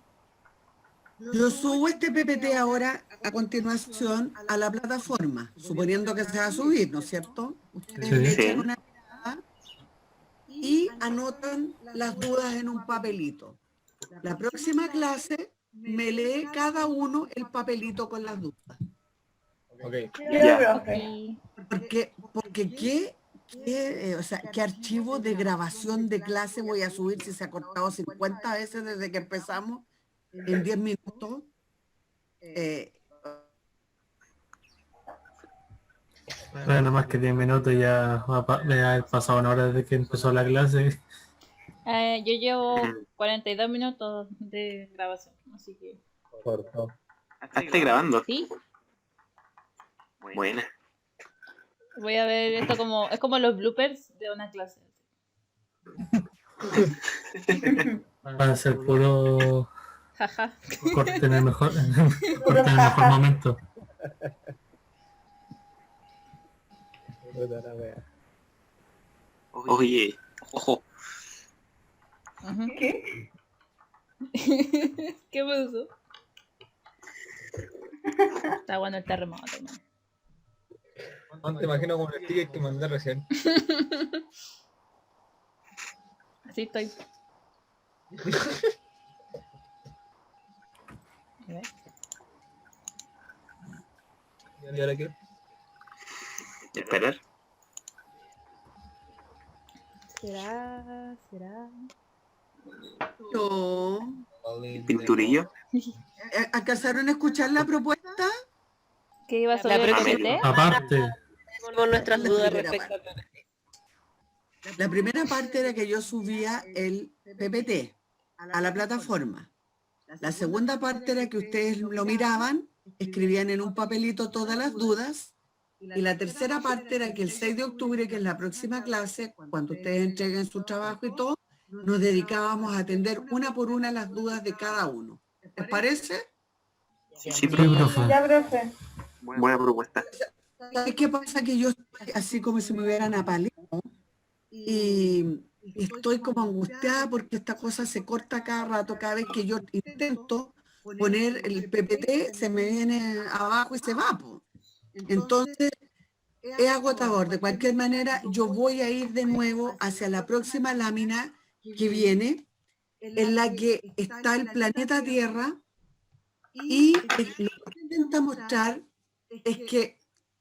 Yo subo este PPT ahora a continuación a la plataforma, suponiendo que se va a subir, ¿no es cierto? Ustedes Sí. le Sí. echan una mirada y anotan las dudas en un papelito. La próxima clase me lee cada uno el papelito con las dudas. Ok. Yo, profe. Y Porque ¿qué archivo de grabación de clase voy a subir si se ha cortado 50 veces desde que empezamos en 10 minutos? Bueno, más que 10 minutos ya debe haber pasado una hora desde que empezó la clase. yo llevo 42 minutos de grabación, así que... Por favor. ¿Estás grabando? Sí, Buena. voy a ver esto como... Es como los bloopers de una clase. Van a ser puro Jaja. corte en el mejor, corte en el mejor momento. Puta la wea. Oye, ojo. Ujú. ¿Qué? ¿Qué pasó? Está bueno el terremoto, man. No te imagino como el sticker que mandé recién. Así estoy. A ver. ¿Y ahora qué? Esperar. ¿Será? No. Pinturillo. ¿Alcanzaron a escuchar la propuesta? ¿Qué iba sobre el próxima- PPT? Aparte, Tenemos nuestras La dudas primera respecto al La primera parte era que yo subía el PPT a la plataforma. La segunda parte era que ustedes lo miraban, escribían en un papelito todas las dudas. Y la tercera parte era que el 6 de octubre, que es la próxima clase, cuando ustedes entreguen su trabajo y todo, nos dedicábamos a atender una por una las dudas de cada uno. ¿Les parece? Sí, sí, profe. profe. Ya, profe. Buena propuesta. ¿Sabes qué pasa? Que yo estoy así como si me hubieran apaleado y estoy como angustiada porque esta cosa se corta cada rato. Cada vez que yo intento poner el PPT, se me viene abajo y se va, po. Entonces, es agotador. De cualquier manera, yo voy a ir de nuevo hacia la próxima lámina que viene, en la que está el planeta Tierra, y lo que intenta mostrar es que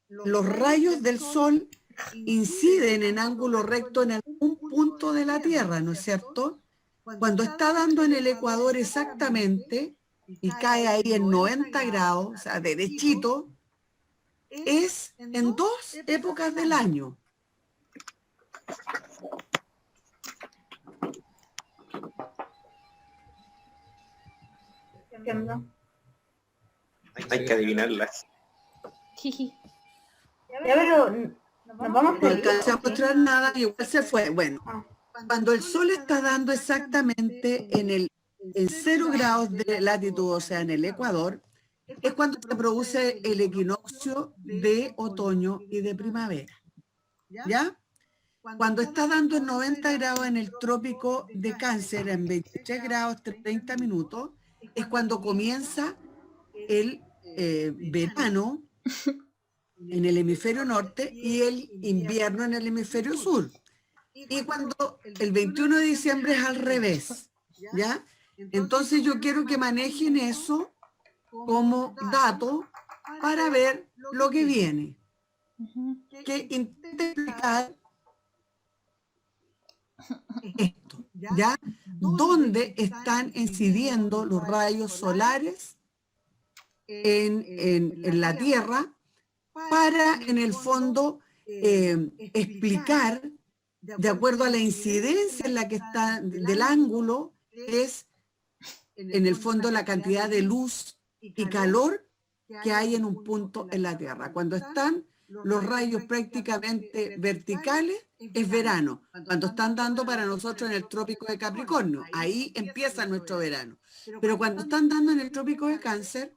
los rayos del Sol inciden en ángulo recto en algún punto de la Tierra, ¿no es cierto? Cuando está dando en el ecuador exactamente y cae ahí en 90 grados, o sea, derechito, es en 2 épocas del año. Entiendo. Hay que adivinarlas. Jiji. Ya, pero nos vamos a No seguir. alcancé a mostrar nada, igual se fue. Bueno, Ah. cuando el sol está dando exactamente en 0 grados de latitud, o sea, en el Ecuador, es cuando se produce el equinoccio de otoño y de primavera. ¿Ya? Cuando está dando en 90 grados en el trópico de Cáncer, en 23 grados 30 minutos, es cuando comienza el verano en el hemisferio norte y el invierno en el hemisferio sur. Y cuando el 21 de diciembre es al revés, ¿ya? Entonces yo quiero que manejen eso como dato para ver lo que viene. Que intente explicar esto, ¿ya? ¿Dónde están incidiendo los rayos solares en la Tierra para, en el fondo, explicar, de acuerdo a la incidencia en la que está del ángulo, es, en el fondo, la cantidad de luz y calor que hay en un punto en la Tierra? Cuando están los rayos prácticamente verticales, es verano. Cuando están dando para nosotros en el trópico de Capricornio, ahí empieza nuestro verano. Pero cuando están dando en el trópico de Cáncer,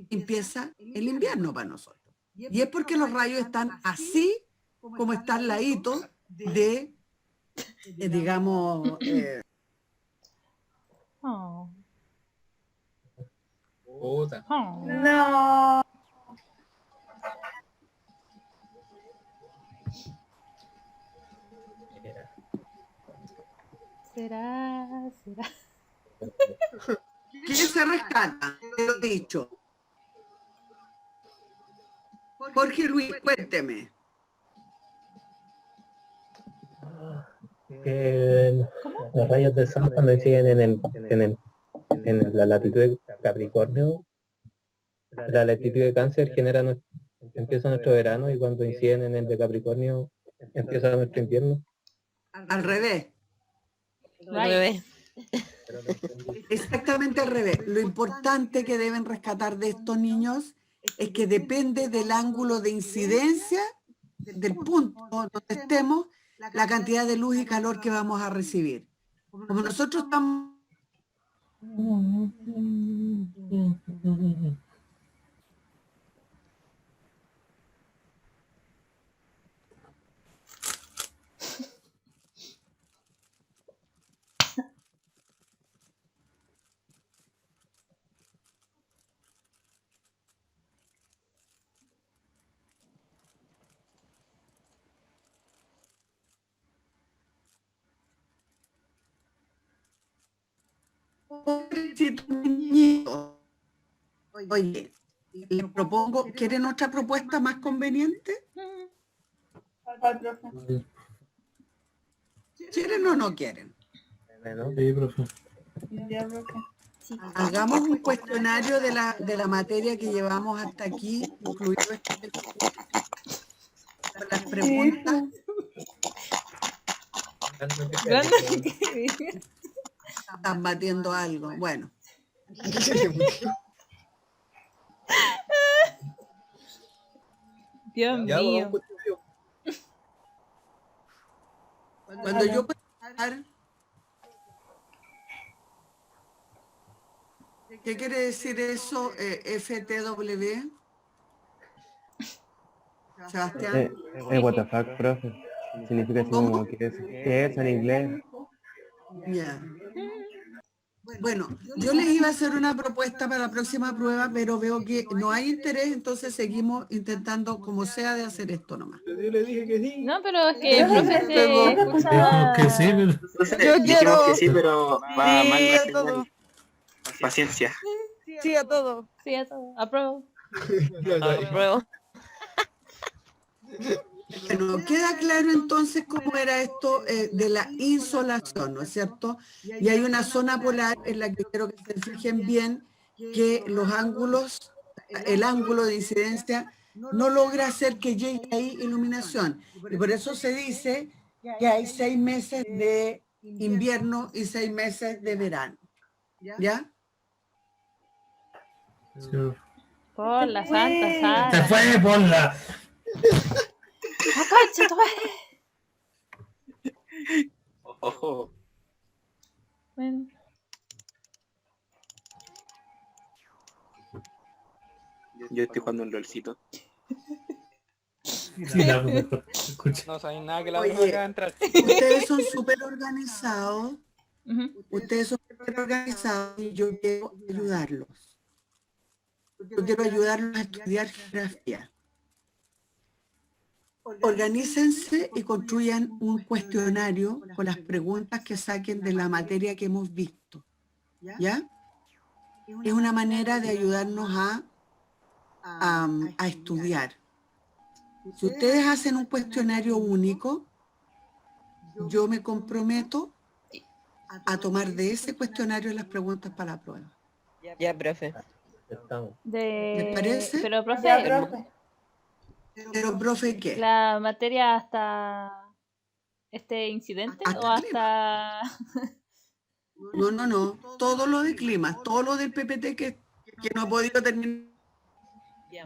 empieza el invierno para nosotros. Y es porque los rayos están así como está al ladito de, digamos... Oh. Puta. Oh. No. Será. ¿Quién se rescata? Te lo he dicho. Jorge Luis, cuénteme. Que los rayos del sol cuando inciden en la latitud de Capricornio, la latitud de Cáncer empieza nuestro verano, y cuando inciden en el de Capricornio empieza nuestro invierno. Al revés. Al revés. Exactamente al revés. Lo importante que deben rescatar de estos niños es que depende del ángulo de incidencia del punto donde estemos, la cantidad de luz y calor que vamos a recibir. Como nosotros estamos... Oye, les propongo, ¿quieren otra propuesta más conveniente? ¿Cuál, profe? ¿Quieren o no quieren? Sí, profe. Ya, profe. Hagamos un cuestionario de la materia que llevamos hasta aquí, incluido las preguntas. Están batiendo algo. Bueno. Dios mío. Cuando yo pueda hablar, ¿qué quiere decir eso, FTW? Sebastián. What the fuck, profe. Significa así como que es en inglés. Ya. Bueno, yo les iba a hacer una propuesta para la próxima prueba, pero veo que no hay interés, entonces seguimos intentando como sea de hacer esto nomás. Yo le dije que sí. No, pero es que el profe se escucha... Que sí, pero... Entonces, dijimos que sí, pero va Sí, mal la a señal. todo. Paciencia. Sí, a todo. Sí, a todo. Apruebo. Apruebo. Bueno, queda claro entonces cómo era esto de la insolación, ¿no es cierto? Y hay una zona polar en la que quiero que se fijen bien que los ángulos, el ángulo de incidencia no logra hacer que llegue ahí iluminación. Y por eso se dice que hay 6 meses de invierno y 6 meses de verano. ¿Ya? Por la santa Sara. Se fue por la. ¡Ah, concha tu madre! Ojo. Bueno, Yo estoy jugando un LOLcito. Sí, la mejor. Escucha. No sabéis nada que la Oye, bruja acaba de entrar. Ustedes son súper organizados. ujú. Ustedes son súper organizados y yo quiero ayudarlos. Yo quiero ayudarlos a estudiar geografía. Organícense y construyan un cuestionario con las preguntas que saquen de la materia que hemos visto. ¿Ya? Es una manera de ayudarnos a estudiar. Si ustedes hacen un cuestionario único, yo me comprometo a tomar de ese cuestionario las preguntas para la prueba. Ya, profe. Estamos. ¿Les parece? Pero, profe, Ya, profe. Pero, profe, ¿qué? ¿la materia hasta este incidente Hasta o hasta...? No. Todo lo de clima, todo lo del PPT que no he podido terminar.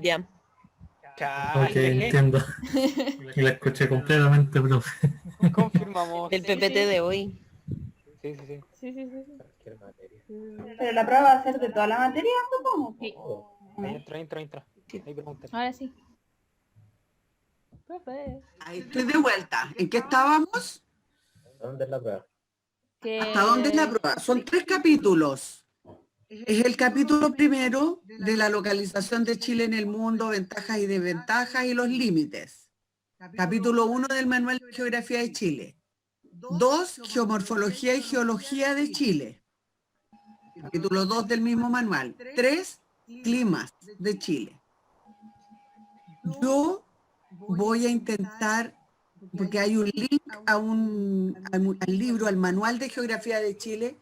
Ya. Ok, entiendo. Y la escuché completamente, profe. Confirmamos. El PPT de hoy. Sí, sí, sí. Sí. Cualquier materia. Pero la prueba va a ser de toda la materia, supongo. Sí. Entra. Hay preguntas. Ahora sí. Profe. Ahí estoy de vuelta. ¿En qué estábamos? ¿Dónde es la prueba? ¿Hasta dónde es la prueba? Son 3 capítulos. Es el capítulo primero de la localización de Chile en el mundo, ventajas y desventajas y los límites. Capítulo 1 del Manual de Geografía de Chile. 2, Geomorfología y Geología de Chile. Capítulo 2 del mismo manual. 3, Climas de Chile. Yo voy a intentar, porque hay un link al libro, al Manual de Geografía de Chile,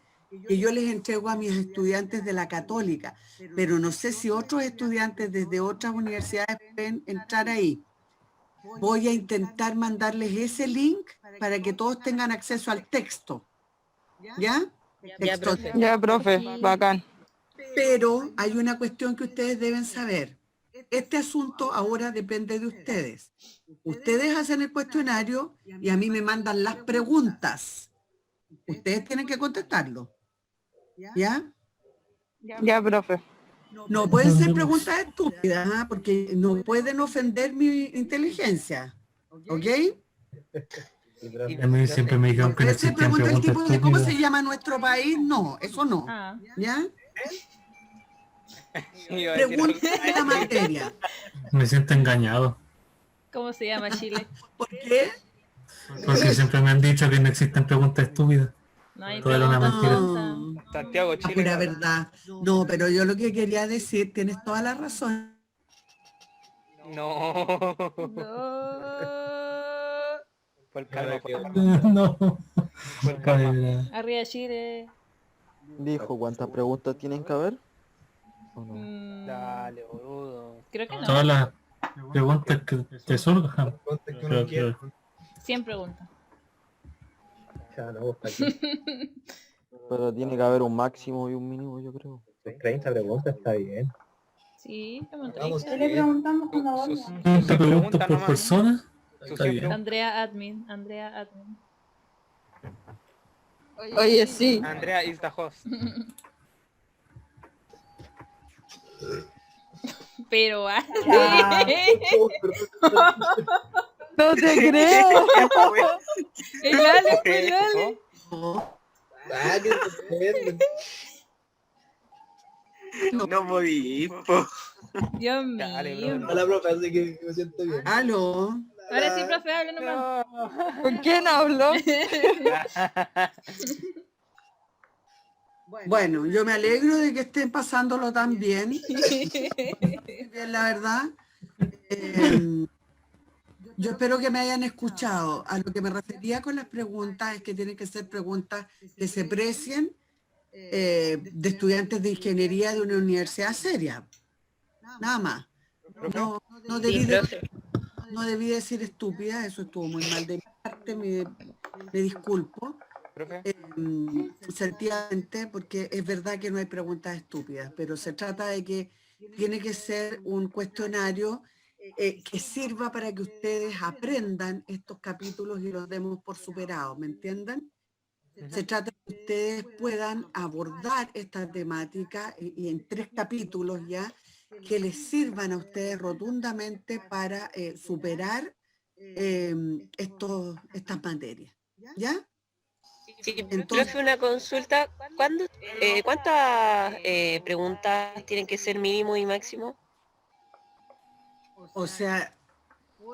que yo les entrego a mis estudiantes de la Católica, pero no sé si otros estudiantes desde otras universidades pueden entrar ahí. Voy a intentar mandarles ese link para que todos tengan acceso al texto. ¿Ya? Texto. Ya, profe, bacán. Pero hay una cuestión que ustedes deben saber. Este asunto ahora depende de ustedes. Ustedes hacen el cuestionario y a mí me mandan las preguntas. Ustedes tienen que contestarlo. ¿Ya? Ya, profe. No pueden ser preguntas estúpidas, ¿ah? Porque no pueden ofender mi inteligencia. ¿Ok? A mí siempre me dijeron que no Ustedes se existían preguntan el preguntas tipo de cómo se estúpidas. llama nuestro país. No, eso no. Ah. ¿Ya? Iba a decir algo. Preguntas de la materia. Me siento engañado. ¿Cómo se llama Chile? ¿Por qué? Porque siempre me han dicho que no existen preguntas estúpidas. No hay Todo era una pregunta. mentira. Santiago, La Chile. pura verdad. No, pero yo lo que quería decir, tienes toda la razón. No. No. Fue el calma. No. Fue el calma. Arriba Chile. Dijo, ¿cuántas preguntas tienen que haber? ¿O no? Dale, boludo. Creo que no. Todas las preguntas que te surjan. Creo que 100 preguntas. Ya no, aquí. Pero tiene que haber un máximo y un mínimo, yo creo. 30 preguntas está bien. Sí, como ¿Qué le preguntamos cuando vamos? ¿30 preguntas por persona? Está bien. Andrea Admin. Oye, sí. Andrea is the host. Pero No te creo. el Ale, el Ale. No podí, po. Dios mío. Hola, profe, así que me siento bien. Aló. Ahora sí, profe, hable nomás. ¿Con quién hablo? Bueno, yo me alegro de que estén pasándolo tan bien. La verdad. Yo espero que me hayan escuchado. A lo que me refería con las preguntas es que tienen que ser preguntas que se precien de estudiantes de ingeniería de una universidad seria. Nada más. No debí decir estúpida, eso estuvo muy mal de mi parte, me disculpo. Sencillamente, porque es verdad que no hay preguntas estúpidas, pero se trata de que tiene que ser un cuestionario que sirva para que ustedes aprendan estos capítulos y los demos por superados, ¿me entienden? Se trata de que ustedes puedan abordar esta temática y en 3 capítulos ya, que les sirvan a ustedes rotundamente para superar estas materias, ¿ya? Sí, Entonces, profe, una consulta. ¿Cuántas preguntas tienen que ser mínimo y máximo? o sea,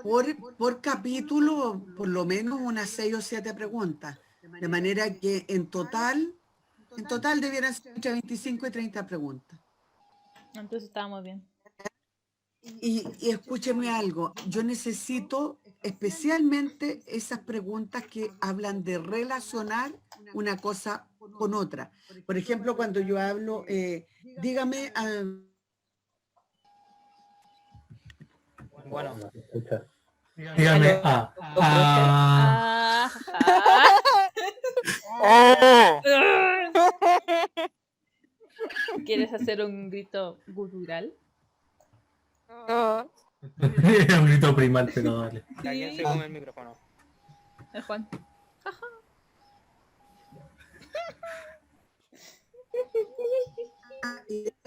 por capítulo, por lo menos unas 6 o 7 preguntas, de manera que en total debieran ser entre 25 y 30 preguntas. Entonces estábamos bien. Y escúcheme algo, yo necesito especialmente esas preguntas que hablan de relacionar una cosa con otra. Por ejemplo, cuando yo hablo, dígame... Bueno, Dígame ¿Quieres hacer un grito gutural? Un grito primal, pero dale. ¿Alguien se come el micrófono? El Juan.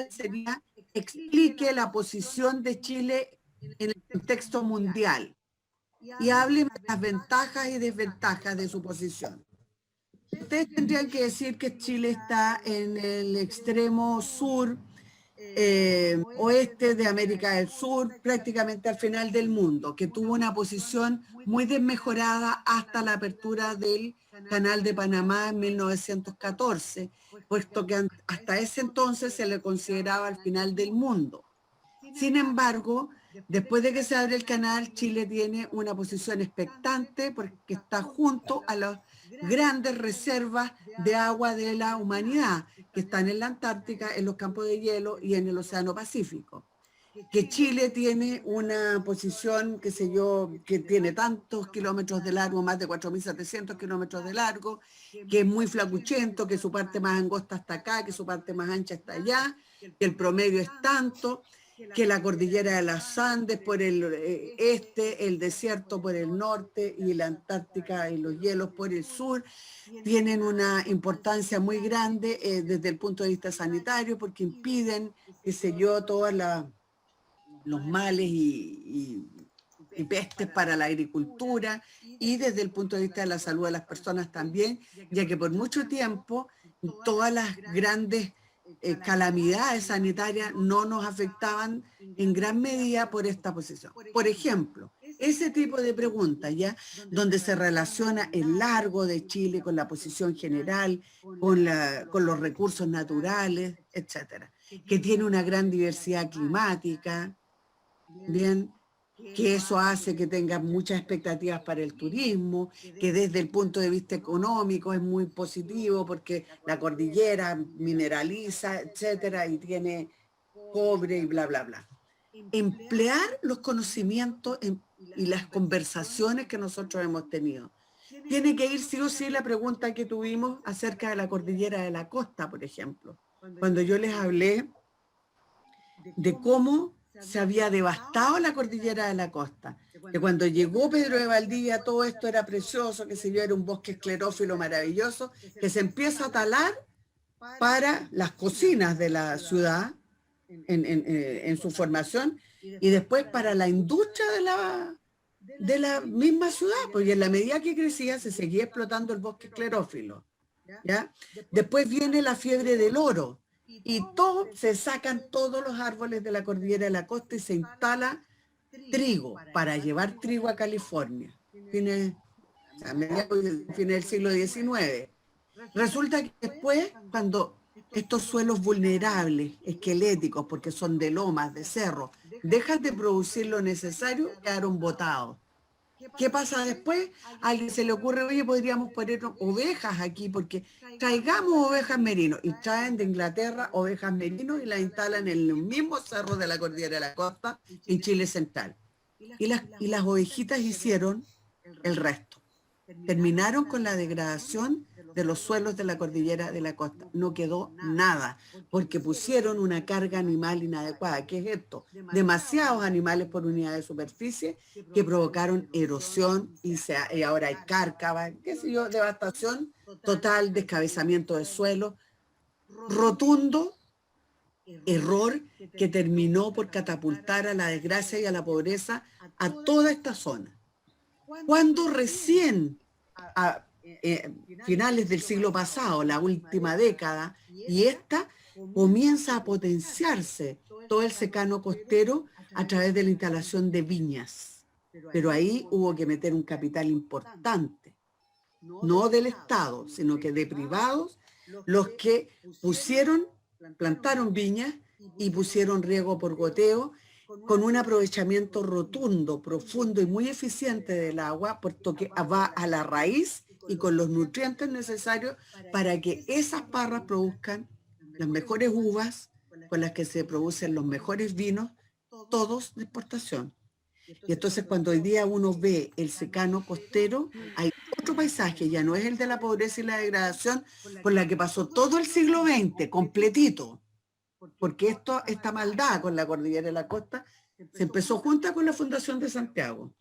Sería, explique la posición de Chile en el contexto mundial y hable de las ventajas y desventajas de su posición. Ustedes tendrían que decir que Chile está en el extremo sur, oeste de América del Sur, prácticamente al final del mundo, que tuvo una posición muy desmejorada hasta la apertura del Canal de Panamá en 1914, puesto que hasta ese entonces se le consideraba el final del mundo. Sin embargo, después de que se abre el canal, Chile tiene una posición expectante porque está junto a las grandes reservas de agua de la humanidad que están en la Antártica, en los campos de hielo y en el Océano Pacífico. Que Chile tiene una posición, qué sé yo, que tiene tantos kilómetros de largo, más de 4.700 kilómetros de largo, que es muy flacuchento, que su parte más angosta está acá, que su parte más ancha está allá, que el promedio es tanto, que la cordillera de los Andes por el este, el desierto por el norte y la Antártica y los hielos por el sur tienen una importancia muy grande desde el punto de vista sanitario porque impiden, qué sé yo, todos los males y pestes para la agricultura y desde el punto de vista de la salud de las personas también, ya que por mucho tiempo todas las grandes calamidades sanitarias no nos afectaban en gran medida por esta posición. Por ejemplo, ese tipo de preguntas, ¿ya? Donde se relaciona el largo de Chile con la posición general, con los recursos naturales, etcétera, que tiene una gran diversidad climática, bien, que eso hace que tenga muchas expectativas para el turismo, que desde el punto de vista económico es muy positivo porque la cordillera mineraliza, etcétera, y tiene cobre y bla, bla, bla. Emplear los conocimientos y las conversaciones que nosotros hemos tenido. Tiene que ir sí o sí la pregunta que tuvimos acerca de la cordillera de la costa, por ejemplo. Cuando yo les hablé de cómo se había devastado la cordillera de la costa, que cuando llegó Pedro de Valdivia todo esto era precioso, que se vio, era un bosque esclerófilo maravilloso, que se empieza a talar para las cocinas de la ciudad en su formación y después para la industria de la misma ciudad, porque en la medida que crecía se seguía explotando el bosque esclerófilo, ¿ya? Después viene la fiebre del oro, y se sacan todos los árboles de la cordillera de la costa y se instala trigo para llevar trigo a California, a mediados del siglo XIX. Resulta que después, cuando estos suelos vulnerables, esqueléticos, porque son de lomas, de cerros, dejan de producir lo necesario, quedaron botados. ¿Qué pasa después? A alguien se le ocurre, oye, podríamos poner ovejas aquí, porque traigamos ovejas merino. Y traen de Inglaterra ovejas merino y las instalan en el mismo cerro de la Cordillera de la Costa, en Chile Central. Y las ovejitas hicieron el resto. Terminaron con la degradación de los suelos de la Cordillera de la Costa. No quedó nada, porque pusieron una carga animal inadecuada. ¿Qué es esto? Demasiados animales por unidad de superficie que provocaron erosión y ahora hay cárcava, qué sé yo, devastación total, descabezamiento de suelo, rotundo error que terminó por catapultar a la desgracia y a la pobreza a toda esta zona. Cuando recién, a finales del siglo pasado, la última década, y esta comienza a potenciarse todo el secano costero a través de la instalación de viñas. Pero ahí hubo que meter un capital importante, no del Estado, sino que de privados, los que plantaron viñas y pusieron riego por goteo, con un aprovechamiento rotundo, profundo y muy eficiente del agua, puesto que va a la raíz y con los nutrientes necesarios para que esas parras produzcan las mejores uvas, con las que se producen los mejores vinos, todos de exportación. Y entonces cuando hoy día uno ve el secano costero, hay otro paisaje, ya no es el de la pobreza y la degradación por la que pasó todo el siglo XX, completito. Porque esta maldad con la Cordillera de la Costa se empezó junta con la Fundación de Santiago.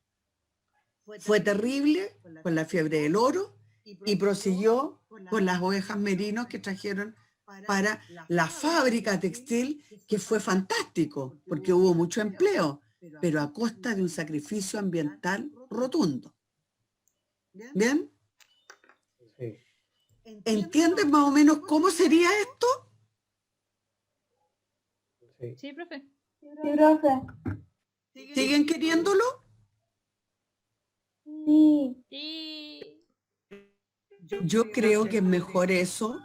Fue terrible con la fiebre del oro y prosiguió con las ovejas merinos que trajeron para la fábrica textil, que fue fantástico, porque hubo mucho empleo, pero a costa de un sacrificio ambiental rotundo. ¿Bien? Sí. ¿Entiendes más o menos cómo sería esto? Sí, profe. Sí, profe. ¿Siguen queriéndolo? Sí. Sí. Yo creo que es mejor eso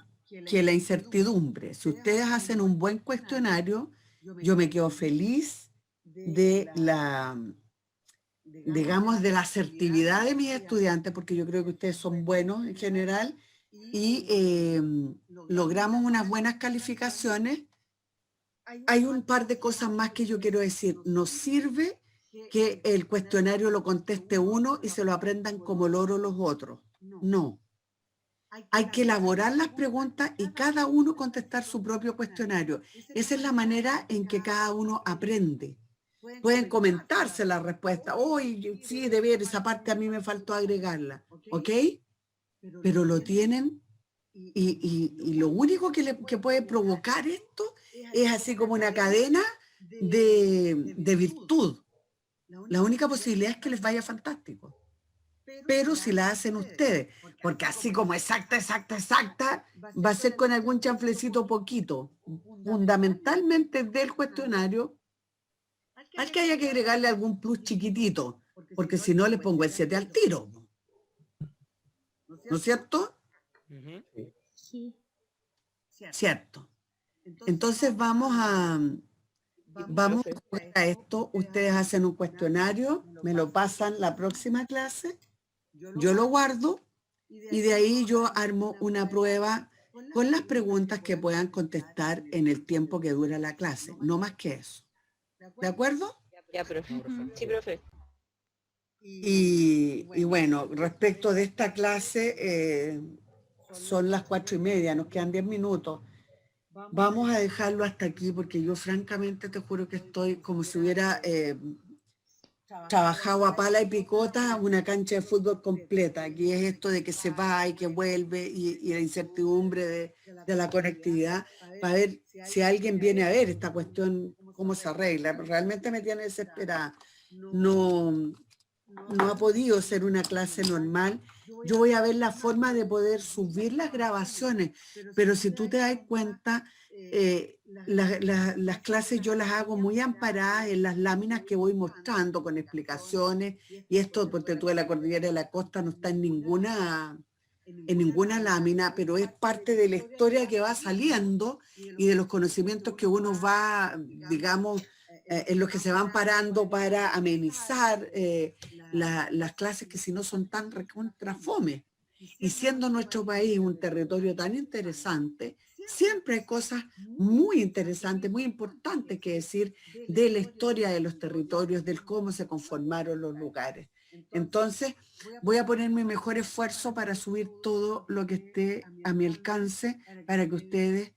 que la incertidumbre. Si ustedes hacen un buen cuestionario, yo me quedo feliz de digamos, de la asertividad de mis estudiantes, porque yo creo que ustedes son buenos en general y logramos unas buenas calificaciones. Hay un par de cosas más que yo quiero decir. Nos sirve que el cuestionario lo conteste uno y se lo aprendan como loro los otros. No. Hay que elaborar las preguntas y cada uno contestar su propio cuestionario. Esa es la manera en que cada uno aprende. Pueden comentarse la respuesta. Oye, sí, de ver, esa parte a mí me faltó agregarla. ¿Ok? Pero lo tienen y lo único que puede provocar esto es así como una cadena de virtud. La única posibilidad es que les vaya fantástico. Pero si la hacen ustedes, porque así como exacta, va a ser con algún chanflecito poquito, fundamentalmente del cuestionario, al que haya que agregarle algún plus chiquitito, porque si no les pongo el 7 al tiro. ¿No es cierto? Sí. Cierto. Entonces vamos a jugar a esto. Ustedes hacen un cuestionario, me lo pasan la próxima clase, yo lo guardo y de ahí yo armo una prueba con las preguntas que puedan contestar en el tiempo que dura la clase, no más que eso. ¿De acuerdo? Ya, profe. Sí, profe. Y bueno, respecto de esta clase, son las 4:30, nos quedan 10 minutos. Vamos a dejarlo hasta aquí porque yo francamente te juro que estoy como si hubiera trabajado a pala y picota una cancha de fútbol completa. Aquí es esto de que se va y que vuelve y la incertidumbre de la conectividad para ver si alguien viene a ver esta cuestión, cómo se arregla. Realmente me tiene desesperada. No ha podido ser una clase normal. Yo voy a ver la forma de poder subir las grabaciones, pero si tú te das cuenta, las clases yo las hago muy amparadas en las láminas que voy mostrando con explicaciones, y esto porque tú de la Cordillera de la Costa no está en ninguna lámina, pero es parte de la historia que va saliendo y de los conocimientos que uno va, digamos, en los que se van parando para amenizar las clases que si no son tan recontra fome. Y siendo nuestro país un territorio tan interesante, siempre hay cosas muy interesantes, muy importantes que decir de la historia de los territorios, del cómo se conformaron los lugares. Entonces, voy a poner mi mejor esfuerzo para subir todo lo que esté a mi alcance para que ustedes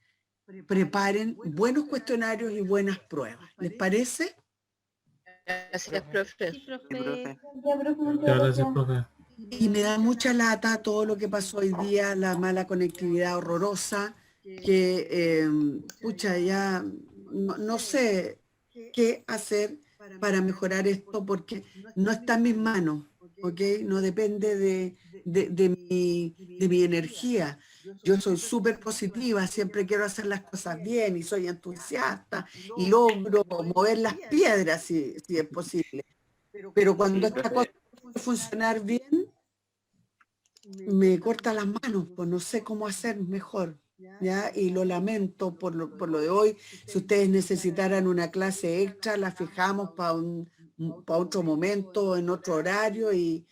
preparen buenos cuestionarios y buenas pruebas. ¿Les parece? Gracias, profe. Sí, profe. profe. Ya, profe, muchas Gracias, gracias. profe. Y me da mucha lata todo lo que pasó hoy día, la mala conectividad horrorosa, que, pucha, ya no sé qué hacer para mejorar esto porque no está en mis manos, ¿ok? No depende de mi energía. Yo soy súper positiva, siempre quiero hacer las cosas bien y soy entusiasta y logro mover las piedras si es posible. Pero cuando Sí, esta profe. cosa puede funcionar bien, me corta las manos, pues no sé cómo hacer mejor, ¿ya? Y lo lamento por lo de hoy. Si ustedes necesitaran una clase extra, la fijamos para otro momento, en otro horario y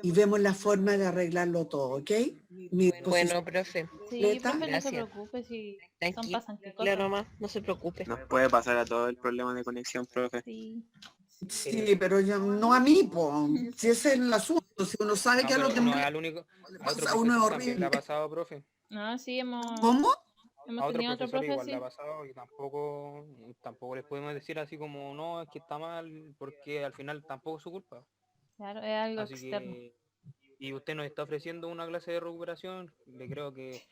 vemos la forma de arreglarlo todo, ¿ok? Mi disposición Bueno, profe. Sí, completa. profe, no se Gracias. preocupe si son Tranquila pasantes cosas. nomás, no se preocupe. Nos puede pasar a todo el problema de conexión, profe. Sí. Sí, pero no a mí, po. Si ese es el asunto, si uno sabe No, que a los pero no demás es al único, le a otro pasa a uno es profesor también le ha horrible. pasado, profe. No, sí, hemos ¿Cómo? A otro tenido otro profesor profe igual le ha así. pasado y tampoco les podemos decir así como no, es que está mal, porque al final tampoco es su culpa. Claro, es algo Así externo. que, y usted nos está ofreciendo una clase de recuperación, le creo que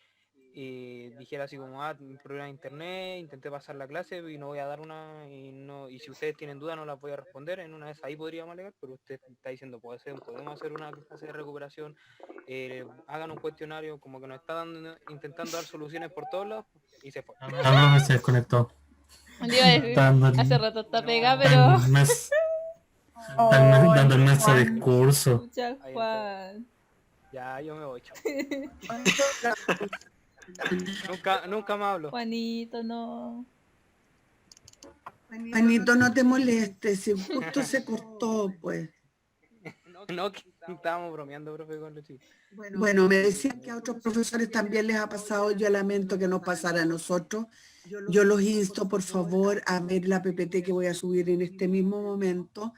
dijera así como, un problema de internet, intenté pasar la clase y no voy a dar una, y si ustedes tienen dudas no las voy a responder, en una vez ahí podríamos alegar, pero usted está diciendo, podemos hacer una clase de recuperación, hagan un cuestionario, como que nos está intentando dar soluciones por todos lados, y se fue. Ah, no, se desconectó. Yo iba a decir, Está dando hace el, rato está pegada, está pero... el mes- Oh, dando el mensa Juan. discurso. Pucha, Juan. Ya, yo me voy, chao. Nunca más hablo. Juanito, no. Juanito, no te molestes, si justo se cortó, pues. No, que estábamos bromeando, profe, con los chicos. Bueno, me decían que a otros profesores también les ha pasado, yo lamento que nos pasara a nosotros. Yo los insto, por favor, a ver la PPT que voy a subir en este mismo momento,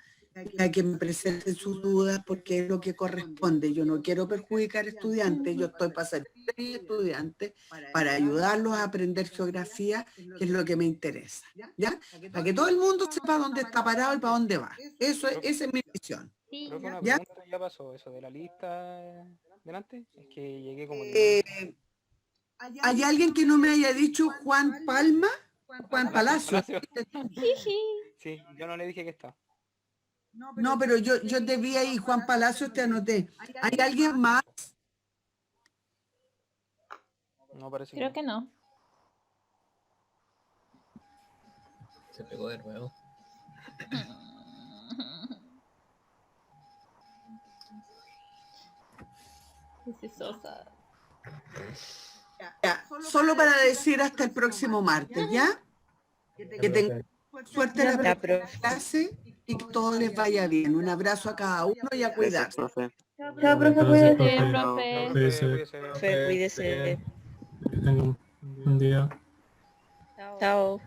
a que me presenten sus dudas, porque es lo que corresponde. Yo no quiero perjudicar estudiantes, yo estoy para ser estudiantes, para ayudarlos a aprender geografía, que es lo que me interesa, ¿ya? Para que todo el mundo sepa dónde está parado y para dónde va. Esa es mi misión. Sí. Profe, una ¿Ya? pregunta, ya pasó eso de la lista delante, es que llegué como... ¿Hay alguien que no me haya dicho Juan Palma? Juan Palacio. Sí, yo no le dije que está. No, pero yo te vi ahí, Juan Palacios, te anoté. ¿Hay alguien más? No parece. Creo que no. Se pegó de nuevo. Dice Sosa. Ya, solo para decir hasta el próximo martes, ¿ya? Que tengan suerte en la clase y que todo les vaya bien. Un abrazo a cada uno y a Gracias, cuidarse. profe. Chao, profe, Gracias, cuídate. Bien, profe. profe. Profe, cuídese. Que tengan un buen día. Chao.